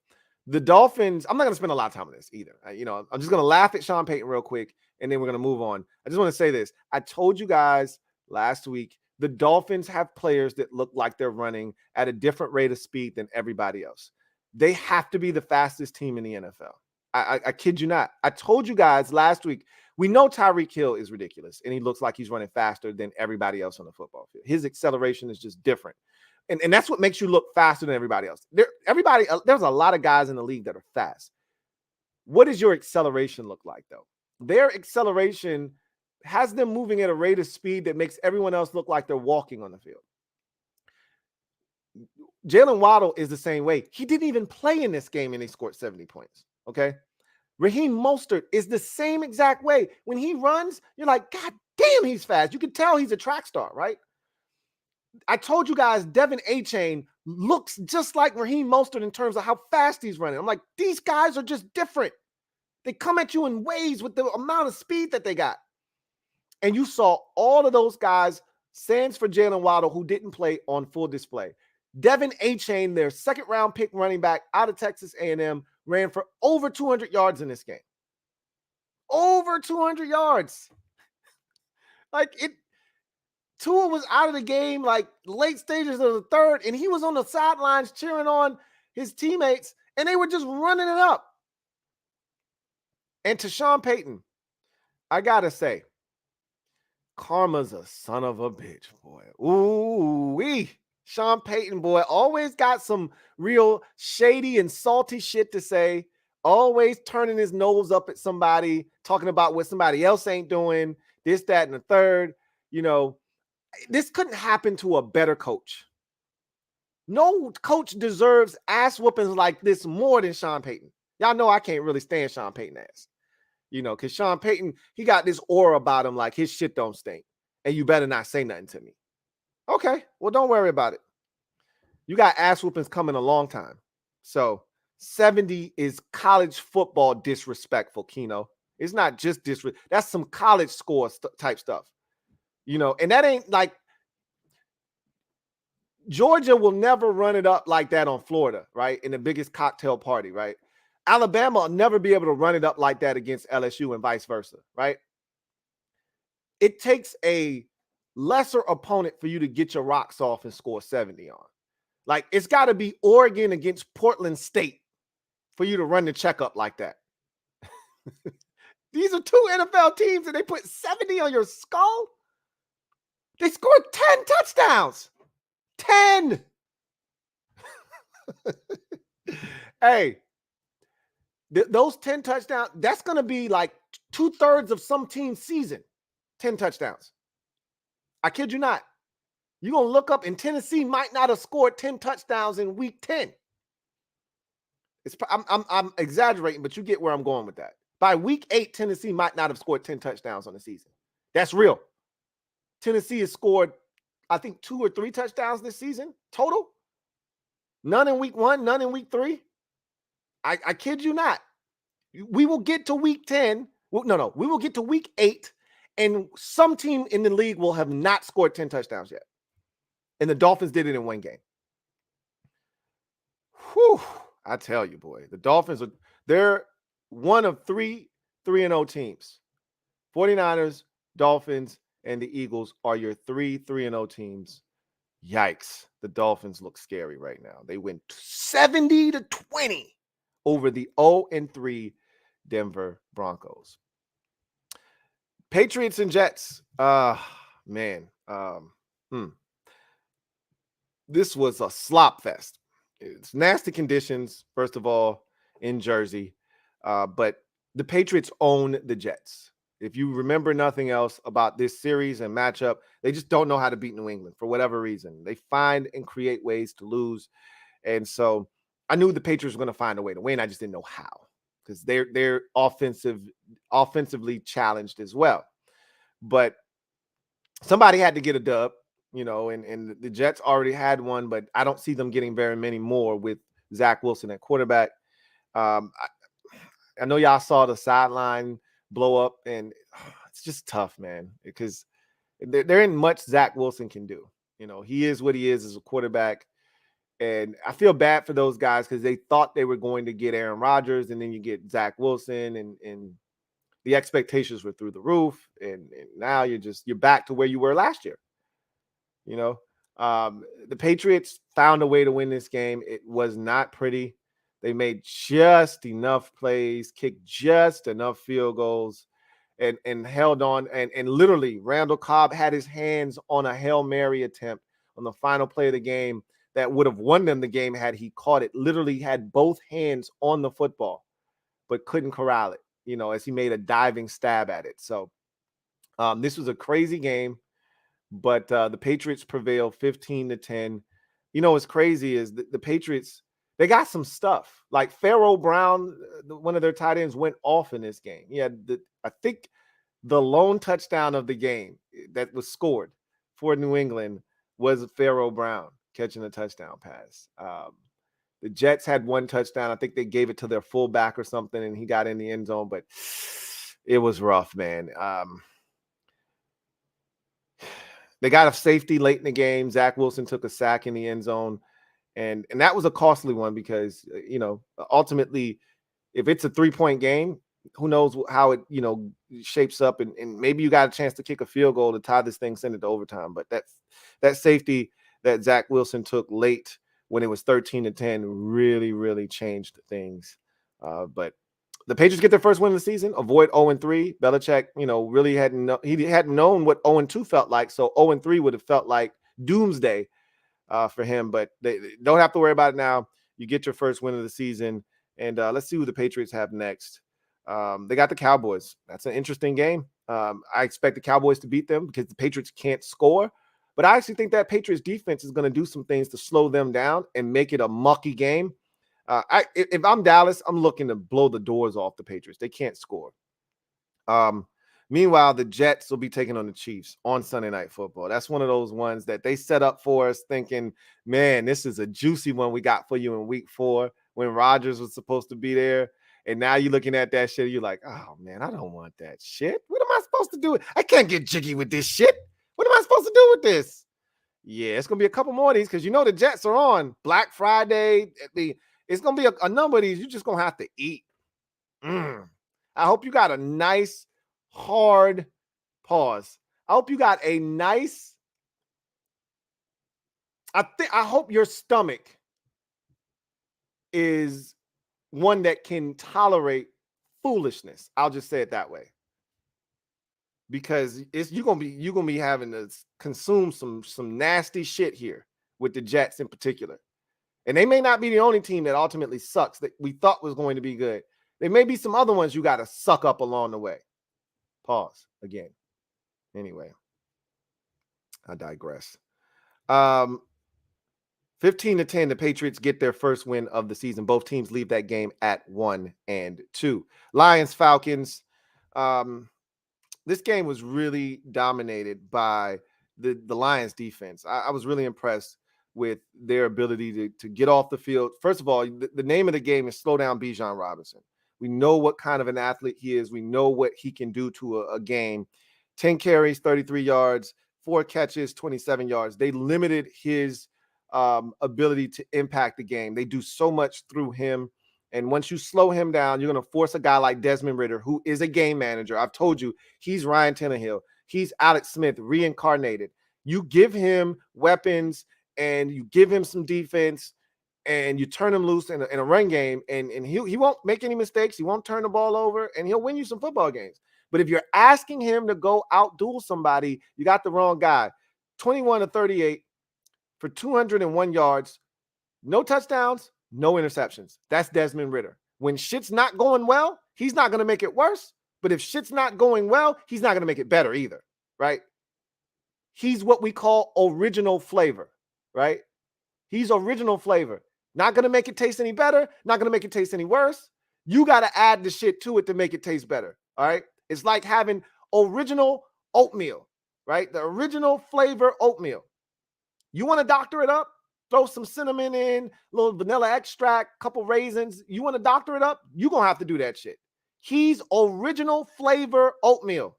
The Dolphins, I'm not going to spend a lot of time on this either. I'm just going to laugh at Sean Payton real quick, and then we're going to move on. I just want to say this. I told you guys last week, the Dolphins have players that look like they're running at a different rate of speed than everybody else. They have to be the fastest team in the NFL. I kid you not. I told you guys last week, we know Tyreek Hill is ridiculous, and he looks like he's running faster than everybody else on the football field. His acceleration is just different. And that's what makes you look faster than everybody else. There's a lot of guys in the league that are fast. What does your acceleration look like, though? Their acceleration has them moving at a rate of speed that makes everyone else look like they're walking on the field. Jalen Waddle is the same way. He didn't even play in this game, and he scored 70 points. Okay. Raheem Mostert is the same exact way. When he runs, you're like, God damn, he's fast. You can tell he's a track star, right? I told you guys, Devin A-Chain looks just like Raheem Mostert in terms of how fast he's running. I'm like, these guys are just different. They come at you in waves with the amount of speed that they got. And you saw all of those guys, sans for Jalen Waddle, who didn't play, on full display. Devin A-Chain, their second-round pick running back out of Texas A&M, ran for over 200 yards in this game. Over 200 yards. Tua was out of the game like late stages of the third, and he was on the sidelines cheering on his teammates, and they were just running it up. And to Sean Payton, I got to say, karma's a son of a bitch, boy. Ooh-wee. Sean Payton, boy, always got some real shady and salty shit to say. Always turning his nose up at somebody, talking about what somebody else ain't doing, this, that, and the third. This couldn't happen to a better coach. No coach deserves ass whoopings like this more than Sean Payton. Y'all know I can't really stand Sean Payton ass. Because Sean Payton, he got this aura about him like his shit don't stink. And you better not say nothing to me. Okay, well, don't worry about it. You got ass whoopings coming a long time. So 70 is college football disrespectful, Keno. It's not just disrespect. That's some college score type stuff. And that ain't like Georgia will never run it up like that on Florida, right? In the biggest cocktail party, right? Alabama will never be able to run it up like that against LSU and vice versa, right? It takes a lesser opponent for you to get your rocks off and score 70 on. Like, it's got to be Oregon against Portland State for you to run the checkup like that. These are two NFL teams and they put 70 on your skull? They scored 10 touchdowns. 10. Hey, those 10 touchdowns, that's going to be like 2/3 of some team's season. 10 touchdowns. I kid you not. You're going to look up and Tennessee might not have scored 10 touchdowns in week 10. I'm exaggerating, but you get where I'm going with that. By week 8, Tennessee might not have scored 10 touchdowns on the season. That's real. Tennessee has scored, I think, 2 or 3 touchdowns this season total. None in week 1, none in week 3. I kid you not. We will get to week 10. No. We will get to week 8, and some team in the league will have not scored 10 touchdowns yet. And the Dolphins did it in one game. Whew. I tell you, boy, the Dolphins they're one of 3 3-0 teams. 49ers, Dolphins, and the Eagles are your 3 3-0 teams. Yikes. The Dolphins look scary right now. They win 70-20 over the 0-3 Denver Broncos. Patriots and Jets. Man. This was a slop fest. It's nasty conditions, first of all, in Jersey. But the Patriots own the Jets. If you remember nothing else about this series and matchup, they just don't know how to beat New England for whatever reason. They find and create ways to lose. And so I knew the Patriots were going to find a way to win. I just didn't know how, because they're offensively challenged as well. But somebody had to get a dub, and the Jets already had one, but I don't see them getting very many more with Zach Wilson at quarterback. I know y'all saw the sideline blow up, and it's just tough, man, because there ain't much Zach Wilson can do. He is what he is as a quarterback. And I feel bad for those guys because they thought they were going to get Aaron Rodgers, and then you get Zach Wilson, and the expectations were through the roof. And now you're back to where you were last year. The Patriots found a way to win this game. It was not pretty. They made just enough plays, kicked just enough field goals, and held on. And literally, Randall Cobb had his hands on a Hail Mary attempt on the final play of the game that would have won them the game had he caught it. Literally had both hands on the football, but couldn't corral it, as he made a diving stab at it. So this was a crazy game, but the Patriots prevailed 15-10. What's crazy is the Patriots, they got some stuff. Like Pharaoh Brown, one of their tight ends, went off in this game. He had, I think, the lone touchdown of the game that was scored for New England was Pharaoh Brown catching a touchdown pass. The Jets had one touchdown. I think they gave it to their fullback or something, and he got in the end zone, but it was rough, man. They got a safety late in the game. Zach Wilson took a sack in the end zone. And that was a costly one because, ultimately, if it's a 3-point game, who knows how it, shapes up. And maybe you got a chance to kick a field goal to tie this thing, send it to overtime. But that safety that Zach Wilson took late when it was 13-10 really, really changed things. But the Patriots get their first win of the season, avoid 0-3. Belichick, really hadn't known what 0-2 felt like. So 0-3 would have felt like doomsday. for him, but they don't have to worry about it now. You get your first win of the season, and let's see who the Patriots have next. They got the Cowboys. That's an interesting game. I expect the Cowboys to beat them because the Patriots can't score. But I actually think that Patriots defense is going to do some things to slow them down and make it a mucky game. If I'm Dallas, I'm looking to blow the doors off the Patriots. They can't score. Meanwhile, the Jets will be taking on the Chiefs on Sunday Night Football. That's one of those ones that they set up for us thinking, man, this is a juicy one we got for you in week 4 when Rodgers was supposed to be there. And now you're looking at that shit, you're like, oh, man, I don't want that shit. What am I supposed to do? I can't get jiggy with this shit. What am I supposed to do with this? Yeah, it's going to be a couple more of these because you know the Jets are on Black Friday. It's going to be a number of these you're just going to have to eat. I hope you got a nice, hard pause. I hope you got a nice, I hope your stomach is one that can tolerate foolishness. I'll just say it that way. Because you're gonna be having to consume some nasty shit here with the Jets in particular. And they may not be the only team that ultimately sucks that we thought was going to be good. There may be some other ones you got to suck up along the way. Pause again. Anyway, I digress. 15-10, the Patriots get their first win of the season. Both teams leave that game at 1-2. Lions, Falcons. This game was really dominated by the Lions defense. I was really impressed with their ability to get off the field. First of all, the name of the game is slow down Bijan Robinson. We know what kind of an athlete he is. We know what he can do to a game. 10 carries, 33 yards, 4 catches, 27 yards. They limited his ability to impact the game. They do so much through him. And once you slow him down, you're going to force a guy like Desmond Ridder, who is a game manager. I've told you, he's Ryan Tannehill. He's Alex Smith reincarnated. You give him weapons and you give him some defense and you turn him loose in a run game, and he won't make any mistakes. He won't turn the ball over, and he'll win you some football games. But if you're asking him to go out-duel somebody, you got the wrong guy. 21-38 for 201 yards, no touchdowns, no interceptions. That's Desmond Ridder. When shit's not going well, he's not going to make it worse. But if shit's not going well, he's not going to make it better either, right? He's what we call original flavor, right? He's original flavor. Not going to make it taste any better, not going to make it taste any worse. You got to add the shit to it to make it taste better, all right? It's like having original oatmeal, right? The original flavor oatmeal. You want to doctor it up? Throw some cinnamon in, a little vanilla extract, couple raisins. You want to doctor it up? You're going to have to do that shit. He's original flavor oatmeal.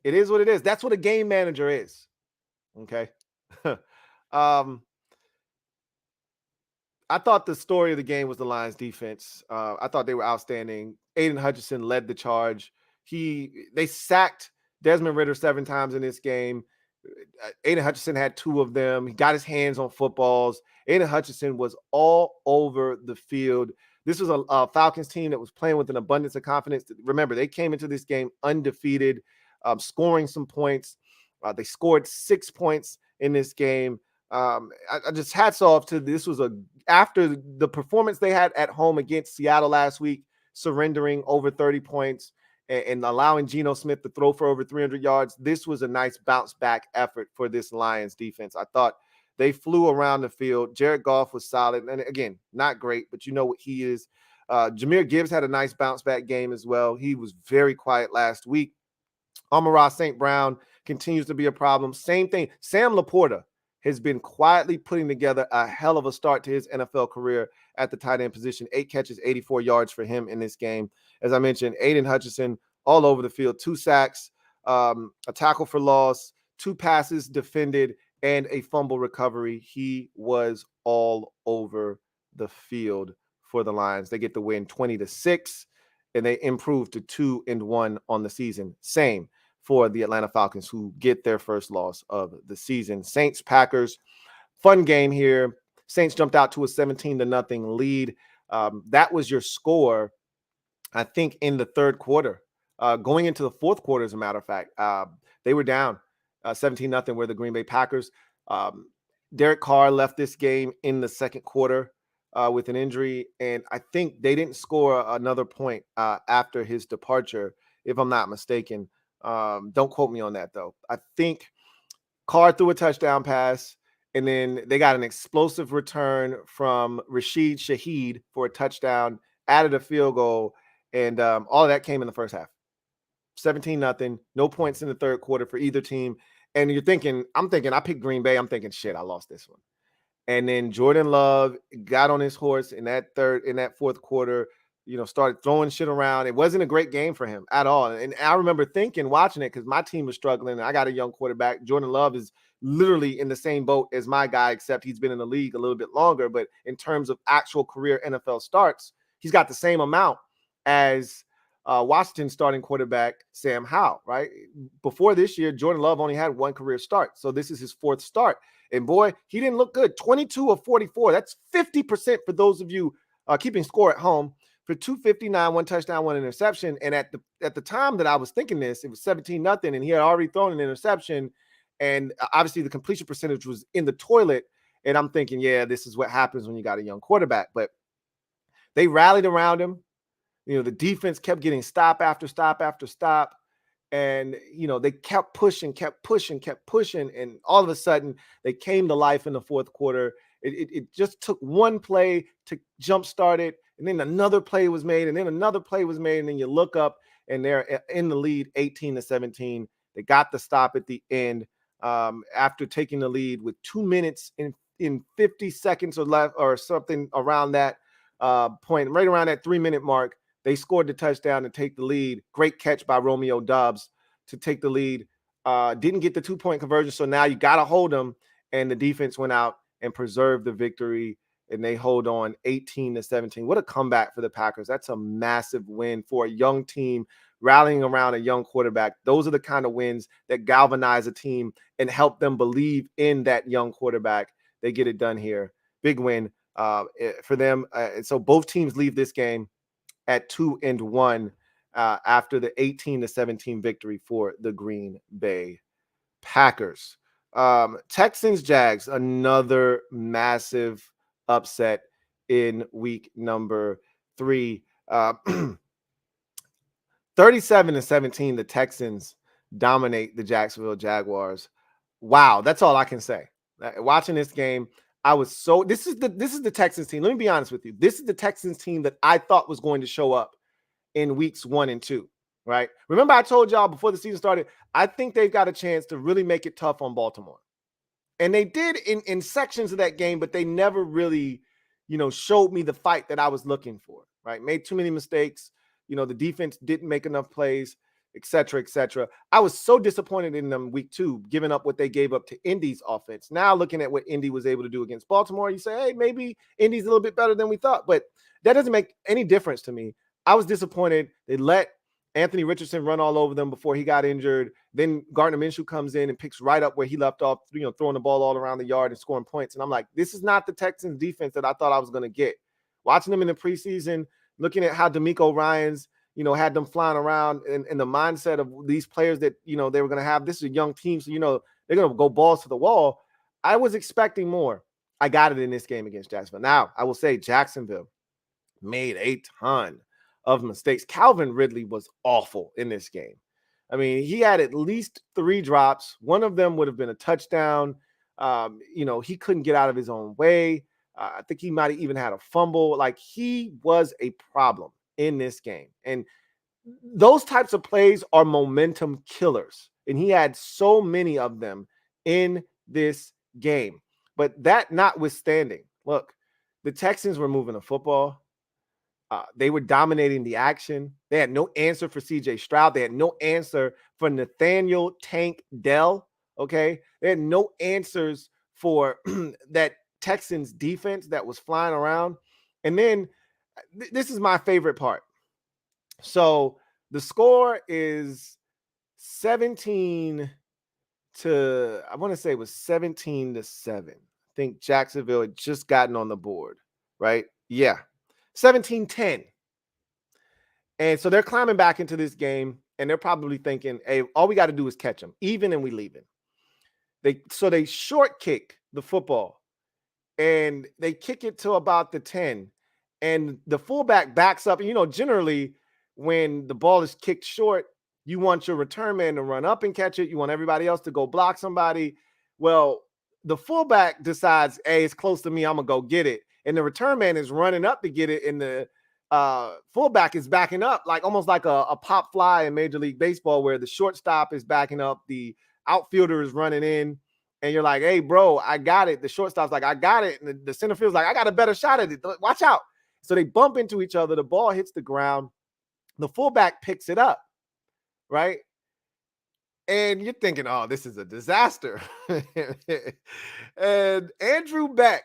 It is what it is. That's what a game manager is. Okay. I thought the story of the game was the Lions defense. I thought they were outstanding. Aiden Hutchinson led the charge. They sacked Desmond Ridder 7 times in this game. Aiden Hutchinson had 2 of them. He got his hands on footballs. Aiden Hutchinson was all over the field. This was a Falcons team that was playing with an abundance of confidence. Remember, they came into this game undefeated, scoring some points. They scored 6 points in this game. I just hats off to this. After the performance they had at home against Seattle last week, surrendering over 30 points and allowing Geno Smith to throw for over 300 yards. This was a nice bounce back effort for this Lions defense. I thought they flew around the field. Jared Goff was solid. And again, not great, but you know what he is. Jahmyr Gibbs had a nice bounce back game as well. He was very quiet last week. Amon-Ra St. Brown continues to be a problem. Same thing. Sam Laporta has been quietly putting together a hell of a start to his NFL career at the tight end position. 8 catches, 84 yards for him in this game. As I mentioned, Aiden Hutchinson all over the field, 2 sacks, a tackle for loss, 2 passes defended, and a fumble recovery. He was all over the field for the Lions. They get the win 20-6, and they improve to 2-1 on the season. Same for the Atlanta Falcons, who get their first loss of the season. Saints, Packers, fun game here. Saints jumped out to a 17-0 lead. That was your score, I think, in the third quarter. Going into the fourth quarter, as a matter of fact, they were down 17-0 where the Green Bay Packers. Um, Derek Carr left this game in the second quarter with an injury, and I think they didn't score another point after his departure, if I'm not mistaken. Don't quote me on that, though. I think Carr threw a touchdown pass, and then they got an explosive return from Rashid Shaheed for a touchdown, added a field goal, and all of that came in the first half. 17-0, no points in the third quarter for either team. And I'm thinking, I picked Green Bay. I'm thinking, shit, I lost this one. And then Jordan Love got on his horse in that fourth quarter, started throwing shit around. It wasn't a great game for him at all. And I remember watching it, because my team was struggling. And I got a young quarterback. Jordan Love is literally in the same boat as my guy, except he's been in the league a little bit longer. But in terms of actual career NFL starts, he's got the same amount as Washington starting quarterback Sam Howell, right? Before this year, Jordan Love only had one career start. So this is his fourth start. And boy, he didn't look good. 22 of 44. That's 50% for those of you keeping score at home, for 259, one touchdown, one interception. And at the time that I was thinking this, it was 17-0, and he had already thrown an interception. And obviously the completion percentage was in the toilet. And I'm thinking, yeah, this is what happens when you got a young quarterback. But they rallied around him. The defense kept getting stop after stop after stop. And, they kept pushing. And all of a sudden, they came to life in the fourth quarter. It just took one play to jumpstart it. And then another play was made. And then another play was made. And then you look up, and they're in the lead 18-17. They got the stop at the end after taking the lead with 2 minutes in 50 seconds or left, or something around that point, right around that 3-minute mark. They scored the touchdown to take the lead. Great catch by Romeo Doubs to take the lead. Didn't get the 2-point conversion, so now you got to hold them. And the defense went out and preserved the victory, and they hold on 18-17. What a comeback for the Packers. That's a massive win for a young team rallying around a young quarterback. Those are the kind of wins that galvanize a team and help them believe in that young quarterback. They get it done here. Big win for them. And so both teams leave this game at 2-1 after the 18-17 victory for the Green Bay Packers. Texans Jags, another massive upset in week number 3. 37-17, the Texans dominate the Jacksonville Jaguars. Wow, that's all I can say. Watching this game, I was so this is the Texans team. Let me be honest with you. This is the Texans team that I thought was going to show up in weeks 1 and 2, right? Remember, I told y'all before the season started, I think they've got a chance to really make it tough on Baltimore. And they did in sections of that game, but they never really, showed me the fight that I was looking for, right? Made too many mistakes. The defense didn't make enough plays, et cetera, et cetera. I was so disappointed in them week 2, giving up what they gave up to Indy's offense. Now looking at what Indy was able to do against Baltimore, you say, hey, maybe Indy's a little bit better than we thought. But that doesn't make any difference to me. I was disappointed. They let Anthony Richardson run all over them before he got injured. Then Gardner Minshew comes in and picks right up where he left off, throwing the ball all around the yard and scoring points. And I'm like, this is not the Texans defense that I thought I was going to get. Watching them in the preseason, looking at how DeMeco Ryans, had them flying around in the mindset of these players that, they were going to have. This is a young team, so, they're going to go balls to the wall. I was expecting more. I got it in this game against Jacksonville. Now, I will say Jacksonville made a ton of mistakes. Calvin Ridley was awful in this game. I mean, he had at least 3 drops. One of them would have been a touchdown. He couldn't get out of his own way. I think he might have even had a fumble. Like, he was a problem in this game. And those types of plays are momentum killers. And he had so many of them in this game. But that notwithstanding, look, the Texans were moving the football. They were dominating the action. They had no answer for CJ Stroud. They had no answer for Nathaniel Tank Dell. Okay. They had no answers for that Texans defense that was flying around. And then this is my favorite part. So the score is 17 to, I want to say it was 17-7. I think Jacksonville had just gotten on the board, right? Yeah. 17-10. And so they're climbing back into this game, and they're probably thinking, hey, all we got to do is catch them, even and we leave it. They short kick the football and they kick it to about the 10, and the fullback backs up. And generally when the ball is kicked short, you want your return man to run up and catch it. You want everybody else to go block somebody. Well, the fullback decides, hey, it's close to me, I'm gonna go get it. And the return man is running up to get it, and the fullback is backing up, like almost like a pop fly in Major League Baseball, where the shortstop is backing up, the outfielder is running in, and you're like, hey, bro, I got it. The shortstop's like, I got it. And the center field's like, I got a better shot at it. Watch out. So they bump into each other. The ball hits the ground. The fullback picks it up, right? And you're thinking, oh, this is a disaster. And Andrew Beck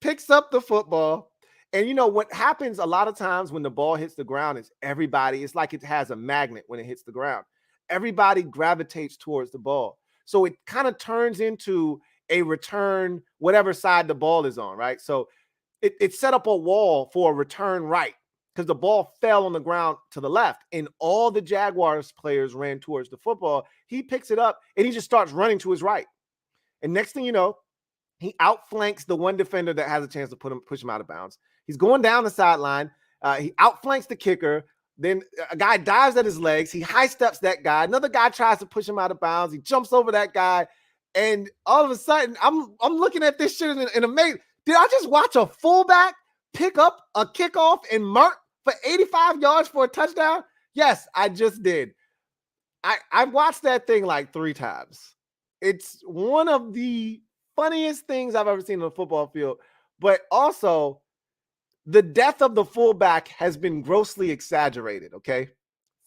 picks up the football. And what happens a lot of times when the ball hits the ground is it's like it has a magnet when it hits the ground. Everybody gravitates towards the ball. So it kind of turns into a return, whatever side the ball is on, right? So it set up a wall for a return right, because the ball fell on the ground to the left, and all the Jaguars players ran towards the football. He picks it up and he just starts running to his right. And next thing you know, he outflanks the one defender that has a chance to push him out of bounds. He's going down the sideline. He outflanks the kicker. Then a guy dives at his legs. He high steps that guy. Another guy tries to push him out of bounds. He jumps over that guy. And all of a sudden, I'm looking at this shit in amazement. Did I just watch a fullback pick up a kickoff and mark for 85 yards for a touchdown? Yes, I just did. I watched that thing like 3 times. It's one of the funniest things I've ever seen on a football field. But also, the death of the fullback has been grossly exaggerated, okay?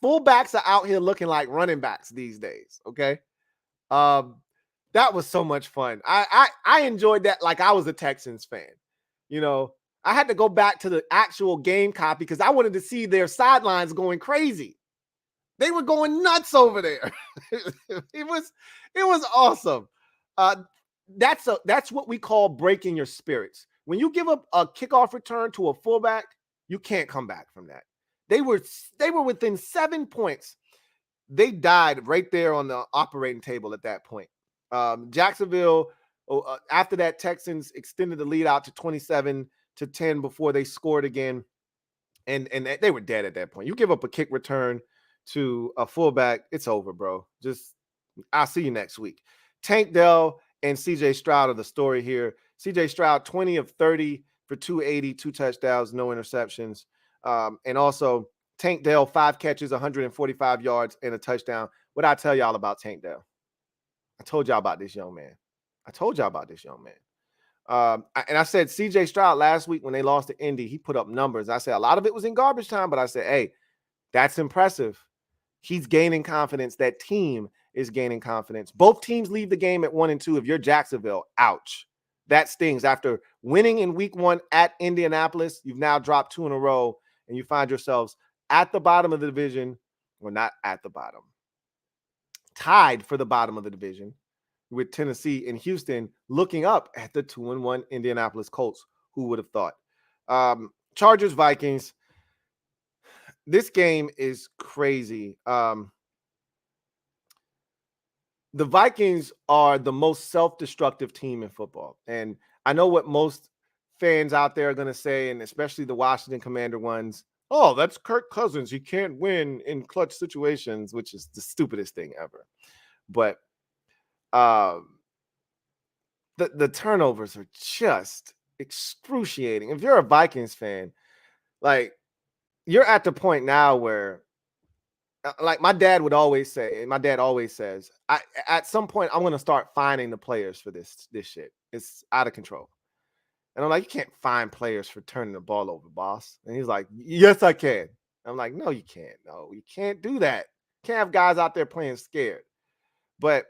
Fullbacks are out here looking like running backs these days, okay? That was so much fun. I enjoyed that like I was a Texans fan. I had to go back to the actual game copy because I wanted to see their sidelines going crazy. They were going nuts over there. It was awesome. That's what we call breaking your spirits. When you give up a kickoff return to a fullback, you can't come back from that. They were within 7 points. They died right there on the operating table at that point. Jacksonville, after that, Texans extended the lead out to 27-10 before they scored again. And they were dead at that point. You give up a kick return to a fullback, it's over, bro. I'll see you next week. Tank Dell and CJ Stroud are the story here. CJ Stroud, 20 of 30 for 280, 2 touchdowns, no interceptions. And also Tank Dell, 5 catches, 145 yards, and a touchdown. What I tell y'all about Tank Dell? I told y'all about this young man. And I said CJ Stroud last week when they lost to Indy, he put up numbers. I said a lot of it was in garbage time, but I said, hey, that's impressive. He's gaining confidence. That team is gaining confidence. Both teams leave the game at 1-2. If you're Jacksonville, ouch. That stings. After winning in week 1 at Indianapolis, you've now dropped 2 in a row, and you find yourselves at the bottom of the division. Well, not at the bottom. Tied for the bottom of the division with Tennessee and Houston, looking up at the 2-1 Indianapolis Colts. Who would have thought? Chargers, Vikings. This game is crazy. The Vikings are the most self-destructive team in football. And I know what most fans out there are going to say, and especially the Washington Commander ones. Oh, that's Kirk Cousins. He can't win in clutch situations, which is the stupidest thing ever. But the turnovers are just excruciating. If you're a Vikings fan, like, you're at the point now where, like my dad would always say, and my dad always says, at some point I'm going to start fining the players for this shit. It's out of control. And I'm like, you can't fine players for turning the ball over, boss. And he's like, yes, I can. I'm like, no, you can't. No, you can't do that. Can't have guys out there playing scared. But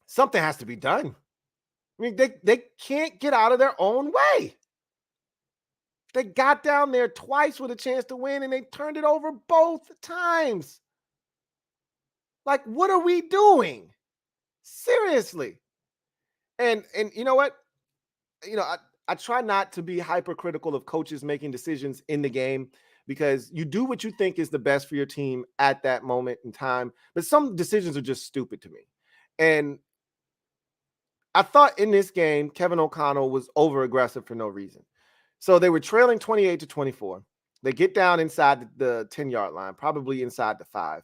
something has to be done. I mean, they can't get out of their own way. They got down there twice with a chance to win, and they turned it over both times. Like, what are we doing? Seriously. And you know what? I try not to be hypercritical of coaches making decisions in the game, because you do what you think is the best for your team at that moment in time. But some decisions are just stupid to me. And I thought in this game, Kevin O'Connell was over aggressive for no reason. So they were trailing 28-24. They get down inside the 10-yard line, probably inside the 5.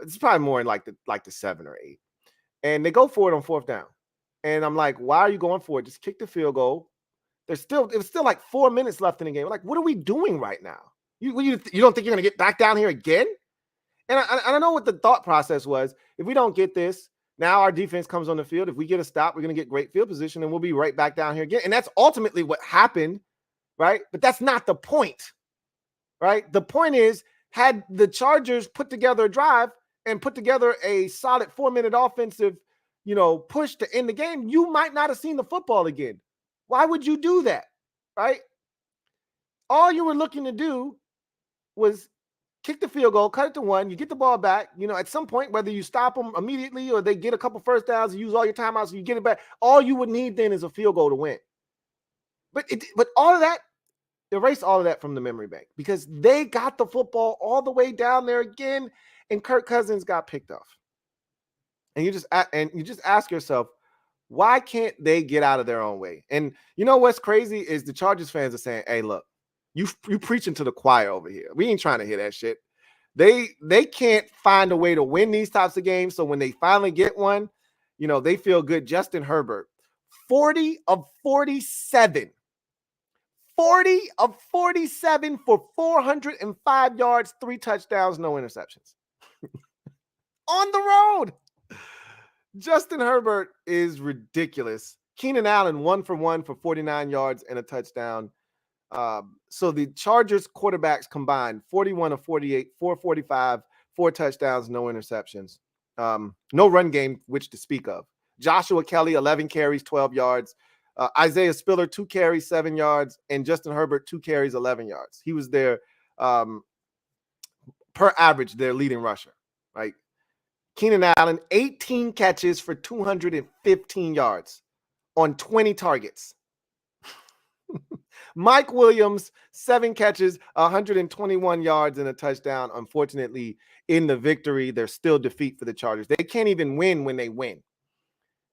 It's probably more in like the 7 or 8. And they go for it on 4th down. And I'm like, why are you going for it? Just kick the field goal. It was still like 4 minutes left in the game. Like, what are we doing right now? You don't think you're going to get back down here again? And I don't know what the thought process was. If we don't get this, now our defense comes on the field. If we get a stop, we're going to get great field position, and we'll be right back down here again. And that's ultimately what happened, right? But that's not the point, right? The point is, had the Chargers put together a drive and put together a solid 4-minute offensive, push to end the game, you might not have seen the football again. Why would you do that, right? All you were looking to do was kick the field goal, cut it to 1, you get the ball back, at some point, whether you stop them immediately or they get a couple first downs and use all your timeouts and you get it back, all you would need then is a field goal to win. But all of that, erase all of that from the memory bank because they got the football all the way down there again and Kirk Cousins got picked off. And you just ask yourself, why can't they get out of their own way? And you know what's crazy is the Chargers fans are saying, hey, look, you preaching to the choir over here. We ain't trying to hear that shit. They can't find a way to win these types of games. So when they finally get one, they feel good. Justin Herbert, 40 of 47. 40 of 47 for 405 yards, 3 touchdowns, no interceptions. On the road. Justin Herbert is ridiculous. Keenan Allen, 1 for 1 for 49 yards and a touchdown. So the Chargers quarterbacks combined 41 of 48, 445, 4 touchdowns, no interceptions. No run game, which to speak of. Joshua Kelly, 11 carries, 12 yards. Isaiah Spiller, 2 carries, 7 yards. And Justin Herbert, 2 carries, 11 yards. He was their, per average, their leading rusher, right? Keenan Allen, 18 catches for 215 yards on 20 targets. Mike Williams, 7 catches, 121 yards and a touchdown. Unfortunately, in the victory, there's still defeat for the Chargers. They can't even win when they win.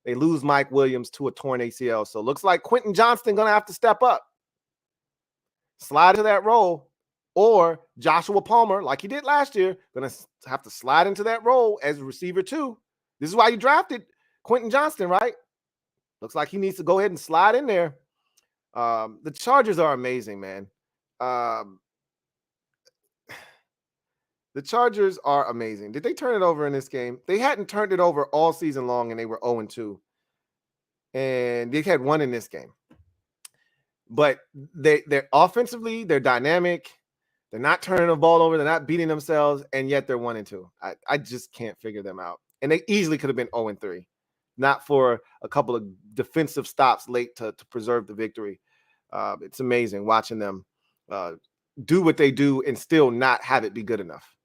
They lose Mike Williams to a torn ACL. So it looks like Quentin Johnston going to have to step up, slide to that role, or Joshua Palmer, like he did last year, going to have to slide into that role as receiver 2. This is why you drafted Quentin Johnston, right? Looks like he needs to go ahead and slide in there. The Chargers are amazing, man. The Chargers are amazing. Did they turn it over in this game? They hadn't turned it over all season long, and they were 0-2. And they had 1 in this game. But they're offensively, they're dynamic. They're not turning the ball over. They're not beating themselves, and yet they're 1-2. I just can't figure them out. And they easily could have been 0-3, not for a couple of defensive stops late to preserve the victory. It's amazing watching them do what they do and still not have it be good enough.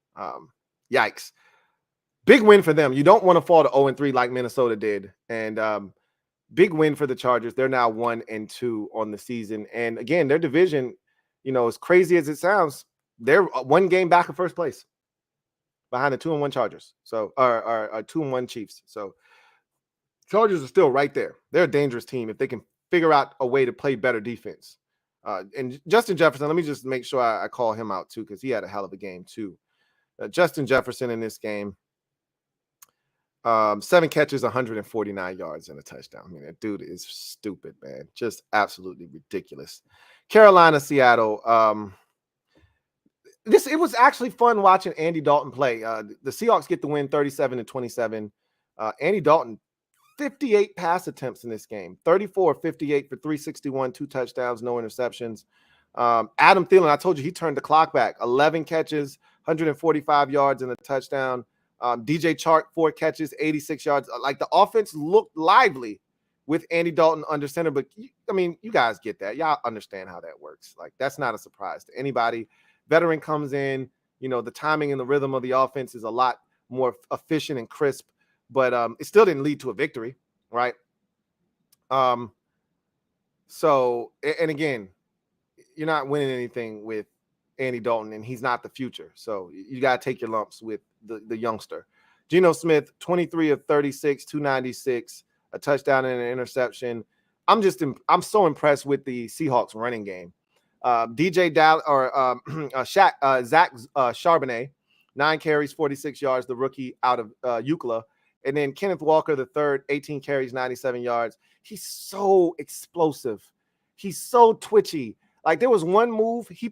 Yikes. Big win for them. You don't want to fall to 0-3 like Minnesota did. And big win for the Chargers. They're now 1-2 on the season. And again, their division, as crazy as it sounds, they're 1 game back in first place behind the 2-1 Chargers. So, or 2-1 Chiefs. So Chargers are still right there. They're a dangerous team if they can figure out a way to play better defense. And Justin Jefferson, let me just make sure I call him out too, because he had a hell of a game too. Justin Jefferson in this game, 7 catches, 149 yards and a touchdown. I mean, that dude is stupid, man. Just absolutely ridiculous. Carolina, Seattle. It was actually fun watching Andy Dalton play. The Seahawks get the win 37-27. Andy Dalton, 58 pass attempts in this game, 34 58 for 361, 2 touchdowns, no interceptions. Adam Thielen, I told you he turned the clock back, 11 catches, 145 yards and a touchdown. DJ Chark, 4 catches, 86 yards. Like the offense looked lively with Andy Dalton under center, but you guys get that. Y'all understand how that works. Like that's not a surprise to anybody. Veteran comes in, the timing and the rhythm of the offense is a lot more efficient and crisp. But it still didn't lead to a victory, right? So, and again, you're not winning anything with Andy Dalton, and he's not the future. So you got to take your lumps with the youngster. Geno Smith, 23 of 36, 296, a touchdown and an interception. I'm so impressed with the Seahawks running game. Zach Charbonnet, 9 carries, 46 yards, the rookie out of UCLA. And then Kenneth Walker, the third, 18 carries, 97 yards. He's so explosive. He's so twitchy. Like, there was one move he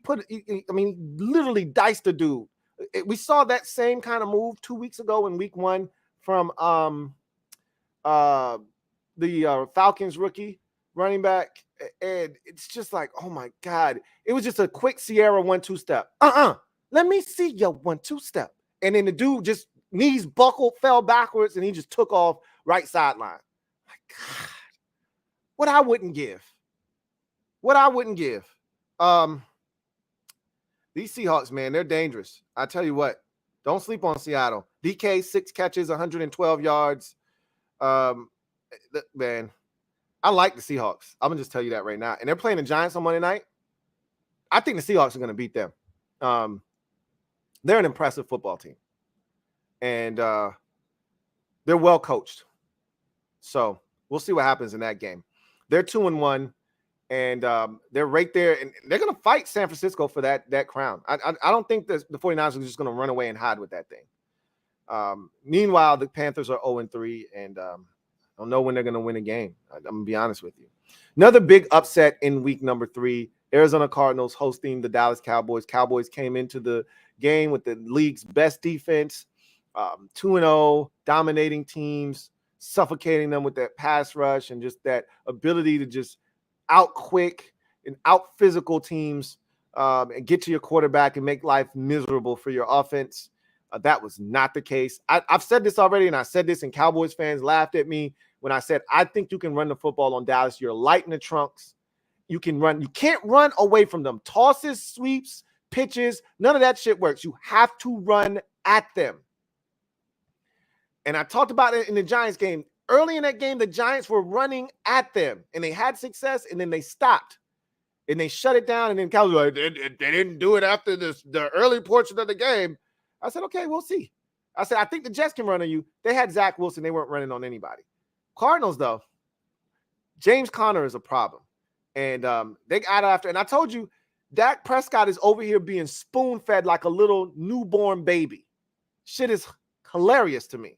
literally diced the dude. We saw that same kind of move 2 weeks ago in week 1 from the Falcons rookie running back. And it's just like, oh my God. It was just a quick Sierra 1-2 step. Let me see your 1-2 step. And then the dude just knees buckled, fell backwards, and he just took off right sideline. My God. What I wouldn't give. These Seahawks, man, they're dangerous. I tell you what, don't sleep on Seattle. DK, 6 catches, 112 yards. Man, I like the Seahawks. I'm going to just tell you that right now. And they're playing the Giants on Monday night. I think the Seahawks are going to beat them. They're an impressive football team. And they're well coached. So we'll see what happens in that game. They're 2-1. And they're right there, and they're going to fight San Francisco for that crown. I don't think the 49ers are just going to run away and hide with that thing. Meanwhile, the Panthers are 0-3, and I don't know when they're going to win a game. I'm going to be honest with you. Another big upset in week number 3, Arizona Cardinals hosting the Dallas Cowboys. Cowboys came into the game with the league's best defense, 2-0, dominating teams, suffocating them with that pass rush and just that ability to just out quick and out physical teams and get to your quarterback and make life miserable for your offense. That was not the case. I've said this already, and I said this, and Cowboys fans laughed at me when I said, I think you can run the football on Dallas. You're light in the trunks. You can run. You can't run away from them. Tosses, sweeps, pitches, none of that shit works. You have to run at them. And I talked about it in the Giants game. Early in that game, the Giants were running at them, and they had success, and then they stopped, and they shut it down, and then Cowboys were like, they didn't do it after the early portion of the game. I said, okay, we'll see. I said, I think the Jets can run on you. They had Zach Wilson. They weren't running on anybody. Cardinals, though, James Conner is a problem, and they got after, and I told you, Dak Prescott is over here being spoon-fed like a little newborn baby. Shit is hilarious to me.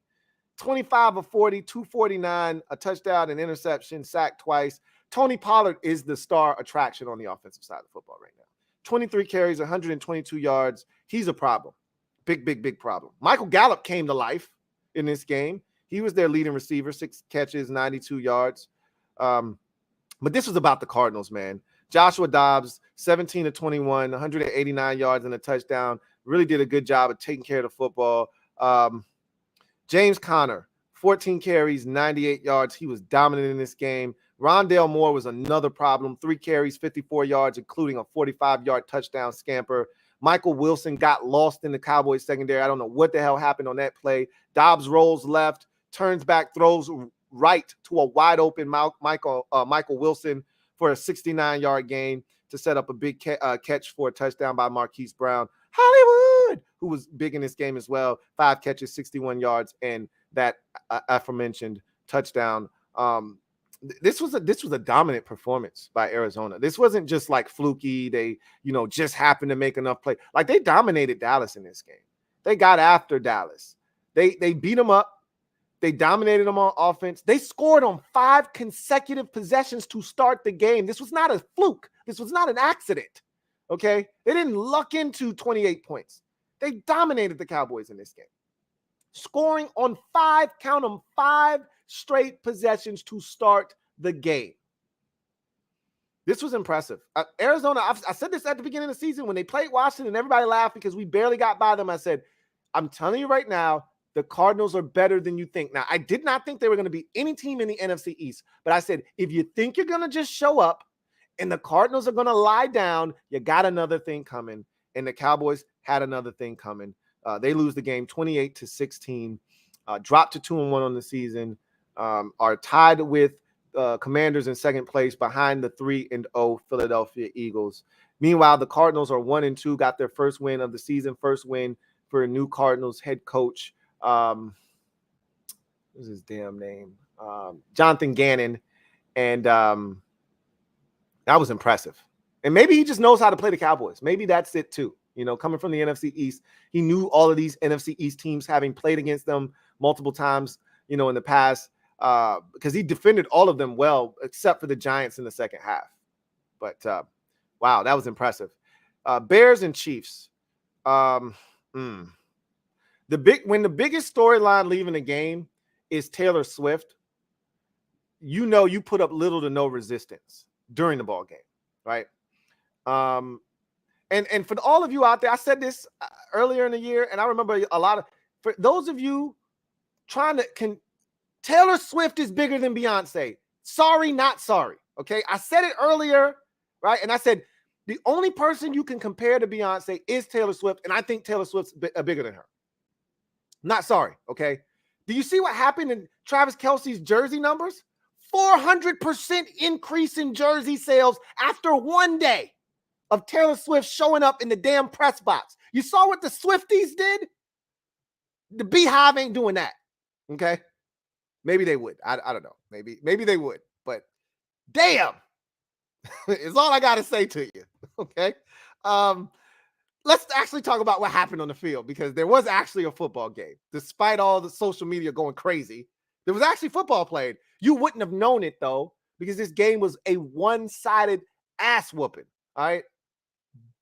25 of 40, 249, a touchdown, an interception, sacked twice. Tony Pollard is the star attraction on the offensive side of football right now. 23 carries, 122 yards. He's a problem. Big problem. Michael Gallup came to life in this game. He was their leading receiver, 6 catches, 92 yards. But this was about the Cardinals, man. Joshua Dobbs, 17 of 21, 189 yards and a touchdown. Really did a good job of taking care of the football. James Conner, 14 carries, 98 yards. He was dominant in this game. Rondale Moore was another problem. 3 carries, 54 yards, including a 45-yard touchdown scamper. Michael Wilson got lost in the Cowboys secondary. I don't know what the hell happened on that play. Dobbs rolls left, turns back, throws right to a wide-open Michael Wilson for a 69-yard gain to set up a big catch for a touchdown by Marquise Brown. Hollywood, who was big in this game as well. 5 catches, 61 yards, and that aforementioned touchdown. This was a dominant performance by Arizona. This wasn't just like fluky. They, just happened to make enough play. Like, they dominated Dallas in this game. They got after Dallas. They beat them up. They dominated them on offense. They scored on 5 consecutive possessions to start the game. This was not a fluke. This was not an accident. Okay? They didn't luck into 28 points. They dominated the Cowboys in this game. Scoring on 5 straight possessions to start the game. This was impressive. Arizona, I said this at the beginning of the season when they played Washington, everybody laughed because we barely got by them. I said, I'm telling you right now, the Cardinals are better than you think. Now, I did not think they were going to be any team in the NFC East, but I said, if you think you're going to just show up and the Cardinals are going to lie down, you got another thing coming. And the Cowboys had another thing coming. They lose the game 28-16, dropped to 2-1 on the season, are tied with Commanders in second place behind the 3-0 Philadelphia Eagles. Meanwhile, the Cardinals are 1-2, got their first win of the season, first win for a new Cardinals head coach. What's his damn name? Jonathan Gannon, and that was impressive. And maybe he just knows how to play the Cowboys. Maybe that's it too. Coming from the NFC East, he knew all of these NFC East teams, having played against them multiple times, in the past, because he defended all of them well, except for the Giants in the second half. But wow, that was impressive. Bears and Chiefs. When the biggest storyline leaving the game is Taylor Swift, you put up little to no resistance during the ball game, right? And for all of you out there, I said this earlier in the year, and I remember for those of you Taylor Swift is bigger than Beyonce. Sorry, not sorry. Okay. I said it earlier, right? And I said, the only person you can compare to Beyonce is Taylor Swift. And I think Taylor Swift's bigger than her. Not sorry. Okay. Do you see what happened in Travis Kelce's jersey numbers? 400% increase in jersey sales after one day of Taylor Swift showing up in the damn press box. You saw what the Swifties did? The Beehive ain't doing that. Okay. Maybe they would. I don't know. Maybe they would. But damn, is all I got to say to you. Okay. Let's actually talk about what happened on the field, because there was actually a football game. Despite all the social media going crazy, there was actually football played. You wouldn't have known it, though, because this game was a one-sided ass whooping. All right.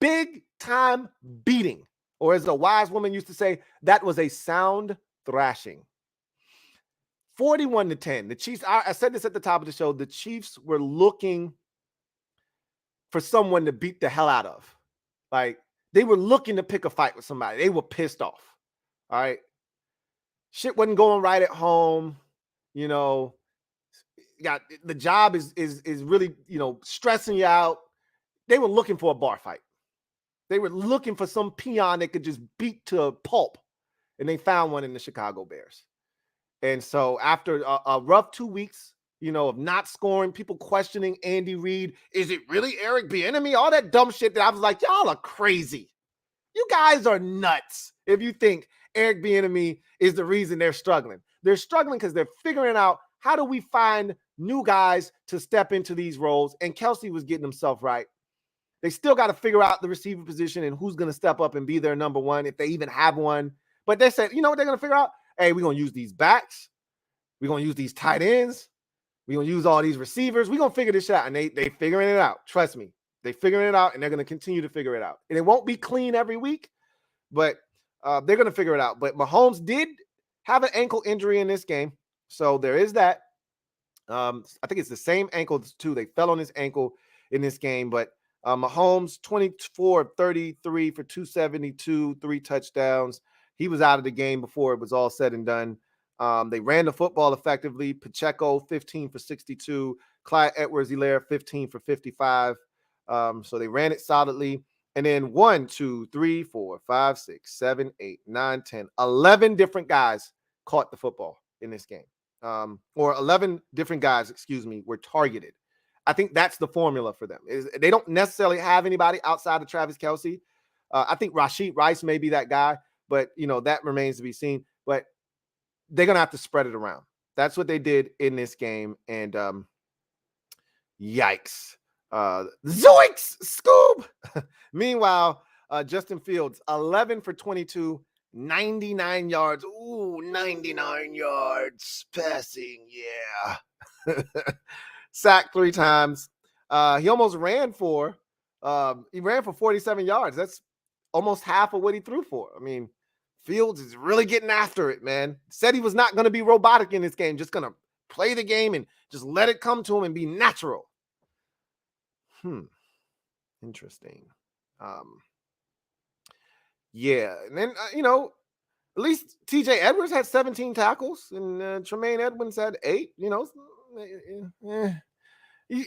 Big time beating. Or as a wise woman used to say, that was a sound thrashing. 41-10. The Chiefs, I said this at the top of the show, the Chiefs were looking for someone to beat the hell out of. Like, they were looking to pick a fight with somebody. They were pissed off. All right. Shit wasn't going right at home. The job is really, stressing you out. They were looking for a bar fight. They were looking for some peon that could just beat to a pulp. And they found one in the Chicago Bears. And so after a rough 2 weeks, of not scoring, people questioning Andy Reid, is it really Eric Bieniemy? All that dumb shit that I was like, y'all are crazy. You guys are nuts if you think Eric Bieniemy is the reason they're struggling. They're struggling because they're figuring out, how do we find new guys to step into these roles? And Kelce was getting himself right. They still got to figure out the receiver position and who's going to step up and be their number one, if they even have one. But they said, what they're going to figure out? Hey, we're going to use these backs. We're going to use these tight ends. We're going to use all these receivers. We're going to figure this out. And they figuring it out. Trust me. They figuring it out, and they're going to continue to figure it out. And it won't be clean every week, but they're going to figure it out. But Mahomes did have an ankle injury in this game. So there is that. I think it's the same ankle too. They fell on his ankle in this game. But Mahomes, 24-33 for 272, 3 touchdowns. He was out of the game before it was all said and done. They ran the football effectively. Pacheco, 15 for 62. Clyde Edwards-Helaire, 15 for 55. So they ran it solidly. And then 1, 2, 3, 4, 5, 6, 7, 8, 9, 10, 11 different guys caught the football in this game. Or 11 different guys, were targeted. I think that's the formula for them. They don't necessarily have anybody outside of Travis Kelce. I think Rashid Rice may be that guy, but, that remains to be seen. But they're going to have to spread it around. That's what they did in this game. And yikes. Zoinks! Scoob! Meanwhile, Justin Fields, 11 for 22, 99 yards. Ooh, 99 yards passing. Yeah. Sacked 3 times. He almost ran for 47 yards. That's almost half of what he threw for. I mean, Fields is really getting after it, man. Said he was not going to be robotic in this game, just going to play the game and just let it come to him and be natural. Interesting. Yeah. And then, at least TJ Edwards had 17 tackles and Tremaine Edmonds had 8,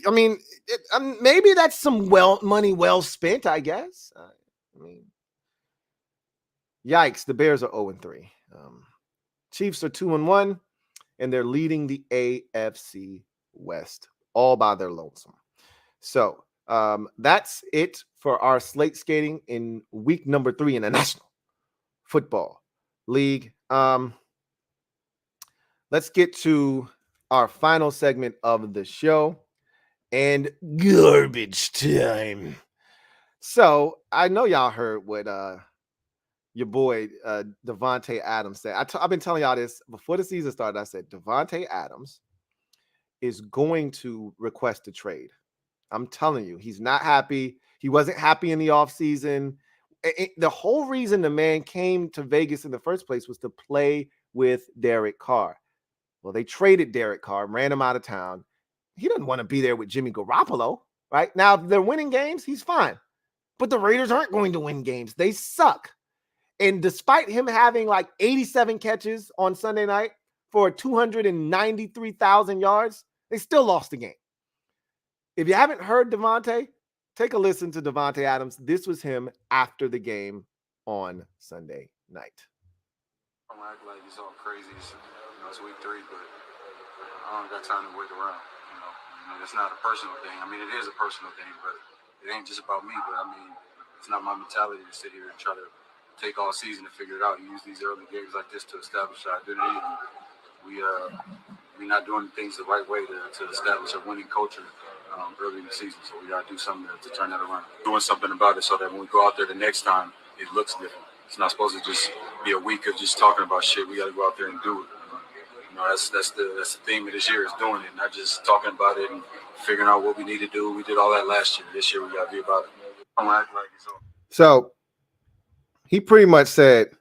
I mean, maybe that's some money well spent, I guess. Yikes. The Bears are 0-3. Chiefs are 2-1, and they're leading the AFC West all by their lonesome. So that's it for our slate skating in week number 3 in the National Football League. Let's get to our final segment of the show and garbage time. So I know y'all heard what your boy Devontae Adams said. I've been telling y'all this before the season started. I said Devontae Adams is going to request a trade. I'm telling you, he's not happy. He wasn't happy in the offseason. The whole reason the man came to Vegas in the first place was to play with Derek Carr. Well, they traded Derek Carr, ran him out of town. He doesn't want to be there with Jimmy Garoppolo, right? Now, if they're winning games, he's fine. But the Raiders aren't going to win games. They suck. And despite him having like 87 catches on Sunday night for 293,000 yards, they still lost the game. If you haven't heard Devontae, take a listen to Devontae Adams. This was him after the game on Sunday night. I'm act like it's all crazy. It's week 3, but I don't got time to wait around. It's not a personal thing. I mean, it is a personal thing, but it ain't just about me. But I mean, it's not my mentality to sit here and try to take all season to figure it out. You use these early games like this to establish our identity. And we're not doing things the right way to establish a winning culture early in the season. So we got to do something to turn that around. Doing something about it so that when we go out there the next time, it looks different. It's not supposed to just be a week of just talking about shit. We got to go out there and do it. That's the theme of this year is doing it, not just talking about it and figuring out what we need to do. We did all that last year. This year we got to be about it. Don't act like it's all. So he pretty much said,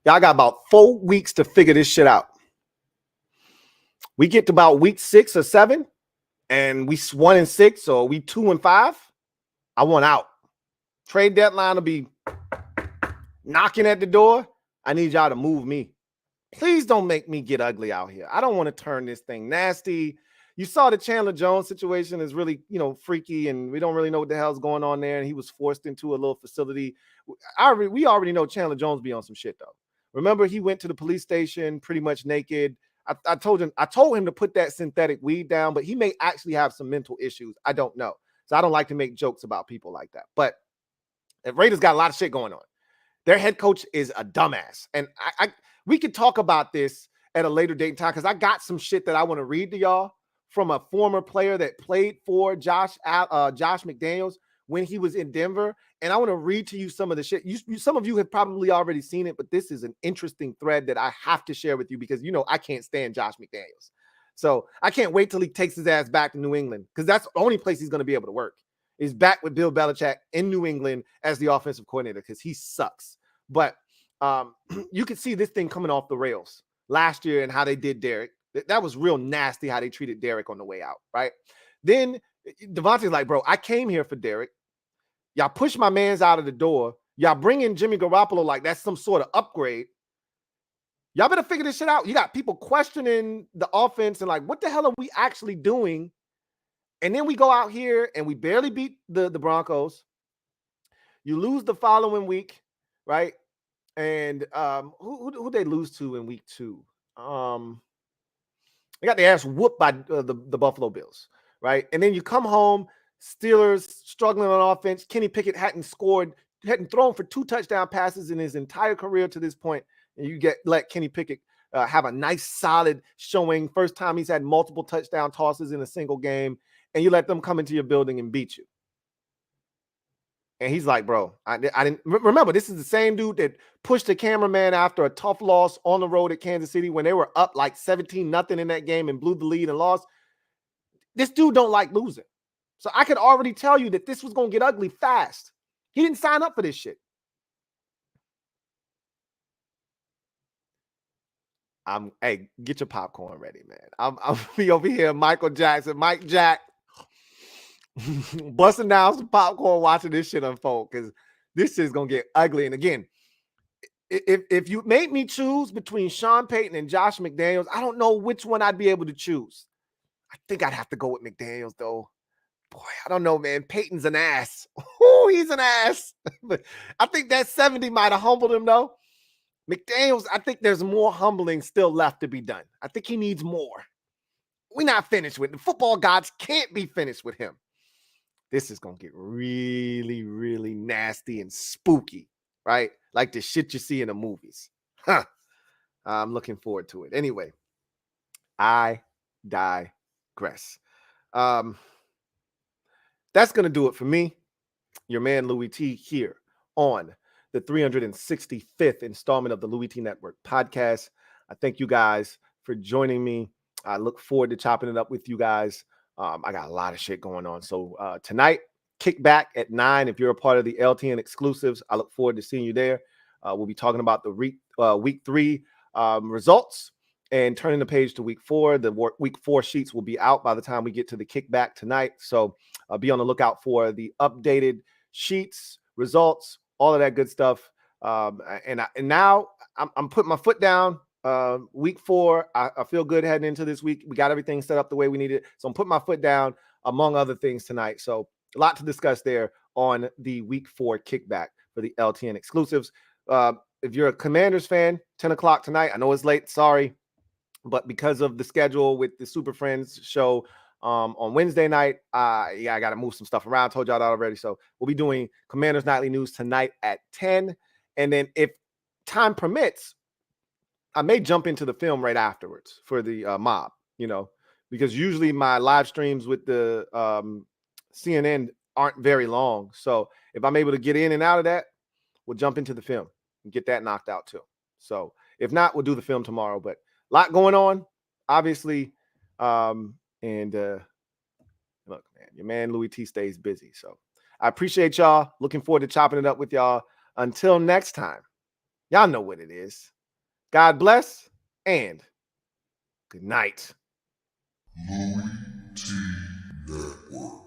y'all got about 4 weeks to figure this shit out. We get to about week 6 or 7, and we 1-6, or we 2-5. I want out. Trade deadline will be knocking at the door. I need y'all to move me. Please don't make me get ugly out here. I don't want to turn this thing nasty. You saw the Chandler Jones situation is really, freaky, and we don't really know what the hell's going on there. And he was forced into a little facility. We already know Chandler Jones be on some shit though. Remember, he went to the police station pretty much naked. I told him to put that synthetic weed down, but he may actually have some mental issues. I don't know. So I don't like to make jokes about people like that. But the Raiders got a lot of shit going on. Their head coach is a dumbass. And we could talk about this at a later date in time because I got some shit that I want to read to y'all from a former player that played for Josh McDaniels when he was in Denver. And I want to read to you some of the shit. Some of you have probably already seen it, but this is an interesting thread that I have to share with you because, I can't stand Josh McDaniels. So I can't wait till he takes his ass back to New England because that's the only place he's going to be able to work is back with Bill Belichick in New England as the offensive coordinator because he sucks. But you could see this thing coming off the rails last year and how they did Derek. That was real nasty how they treated Derek on the way out, right? Then Devontae's like, bro, I came here for Derek. Y'all push my mans out of the door. Y'all bring in Jimmy Garoppolo like that's some sort of upgrade. Y'all better figure this shit out. You got people questioning the offense and like, what the hell are we actually doing? And then we go out here and we barely beat the Broncos. You lose the following week, right? And who they lose to in week 2? They got their ass whooped by the Buffalo Bills, right? And then you come home, Steelers struggling on offense. Kenny Pickett hadn't thrown for 2 touchdown passes in his entire career to this point. And you let Kenny Pickett have a nice, solid showing. First time he's had multiple touchdown tosses in a single game. And you let them come into your building and beat you. And he's like, bro, I didn't remember. This is the same dude that pushed the cameraman after a tough loss on the road at Kansas City when they were up like 17-0 in that game and blew the lead and lost. This dude don't like losing. So I could already tell you that this was going to get ugly fast. He didn't sign up for this shit. Hey, get your popcorn ready, man. I'm be over here, Michael Jackson, Mike Jack, busting down some popcorn watching this shit unfold because this shit's going to get ugly. And again, if you made me choose between Sean Payton and Josh McDaniels, I don't know which one I'd be able to choose. I think I'd have to go with McDaniels, though. Boy, I don't know, man. Peyton's an ass. Oh, he's an ass. But I think that 70 might have humbled him, though. McDaniels, I think there's more humbling still left to be done. I think he needs more. We're not finished with him. The football gods can't be finished with him. This is going to get really, really nasty and spooky, right? Like the shit you see in the movies. I'm looking forward to it. Anyway, I digress. That's going to do it for me, your man Louie T, here on the 365th installment of the Louie T Network podcast. I thank you guys for joining me. I look forward to chopping it up with you guys. I got a lot of shit going on. So tonight, kick back at 9. If you're a part of the LTN exclusives, I look forward to seeing you there. We'll be talking about the week 3 results and turning the page to week 4. The week 4 sheets will be out by the time we get to the kickback tonight. So be on the lookout for the updated sheets, results, all of that good stuff. And now I'm putting my foot down. Week 4, I feel good heading into this week. We got everything set up the way we need it. So I'm putting my foot down, among other things, tonight. So a lot to discuss there on the week 4 kickback for the LTN exclusives. If you're a Commanders fan, 10 o'clock tonight. I know it's late. Sorry. But because of the schedule with the Super Friends show on Wednesday night, I got to move some stuff around. Told y'all that already. So we'll be doing Commanders Nightly News tonight at 10. And then if time permits, I may jump into the film right afterwards for the mob, because usually my live streams with the CNN aren't very long. So if I'm able to get in and out of that, we'll jump into the film and get that knocked out too. So if not, we'll do the film tomorrow. But a lot going on, obviously. Look, man, your man Louie T stays busy. So I appreciate y'all. Looking forward to chopping it up with y'all. Until next time, y'all know what it is. God bless and good night. LouieTeeNetwork.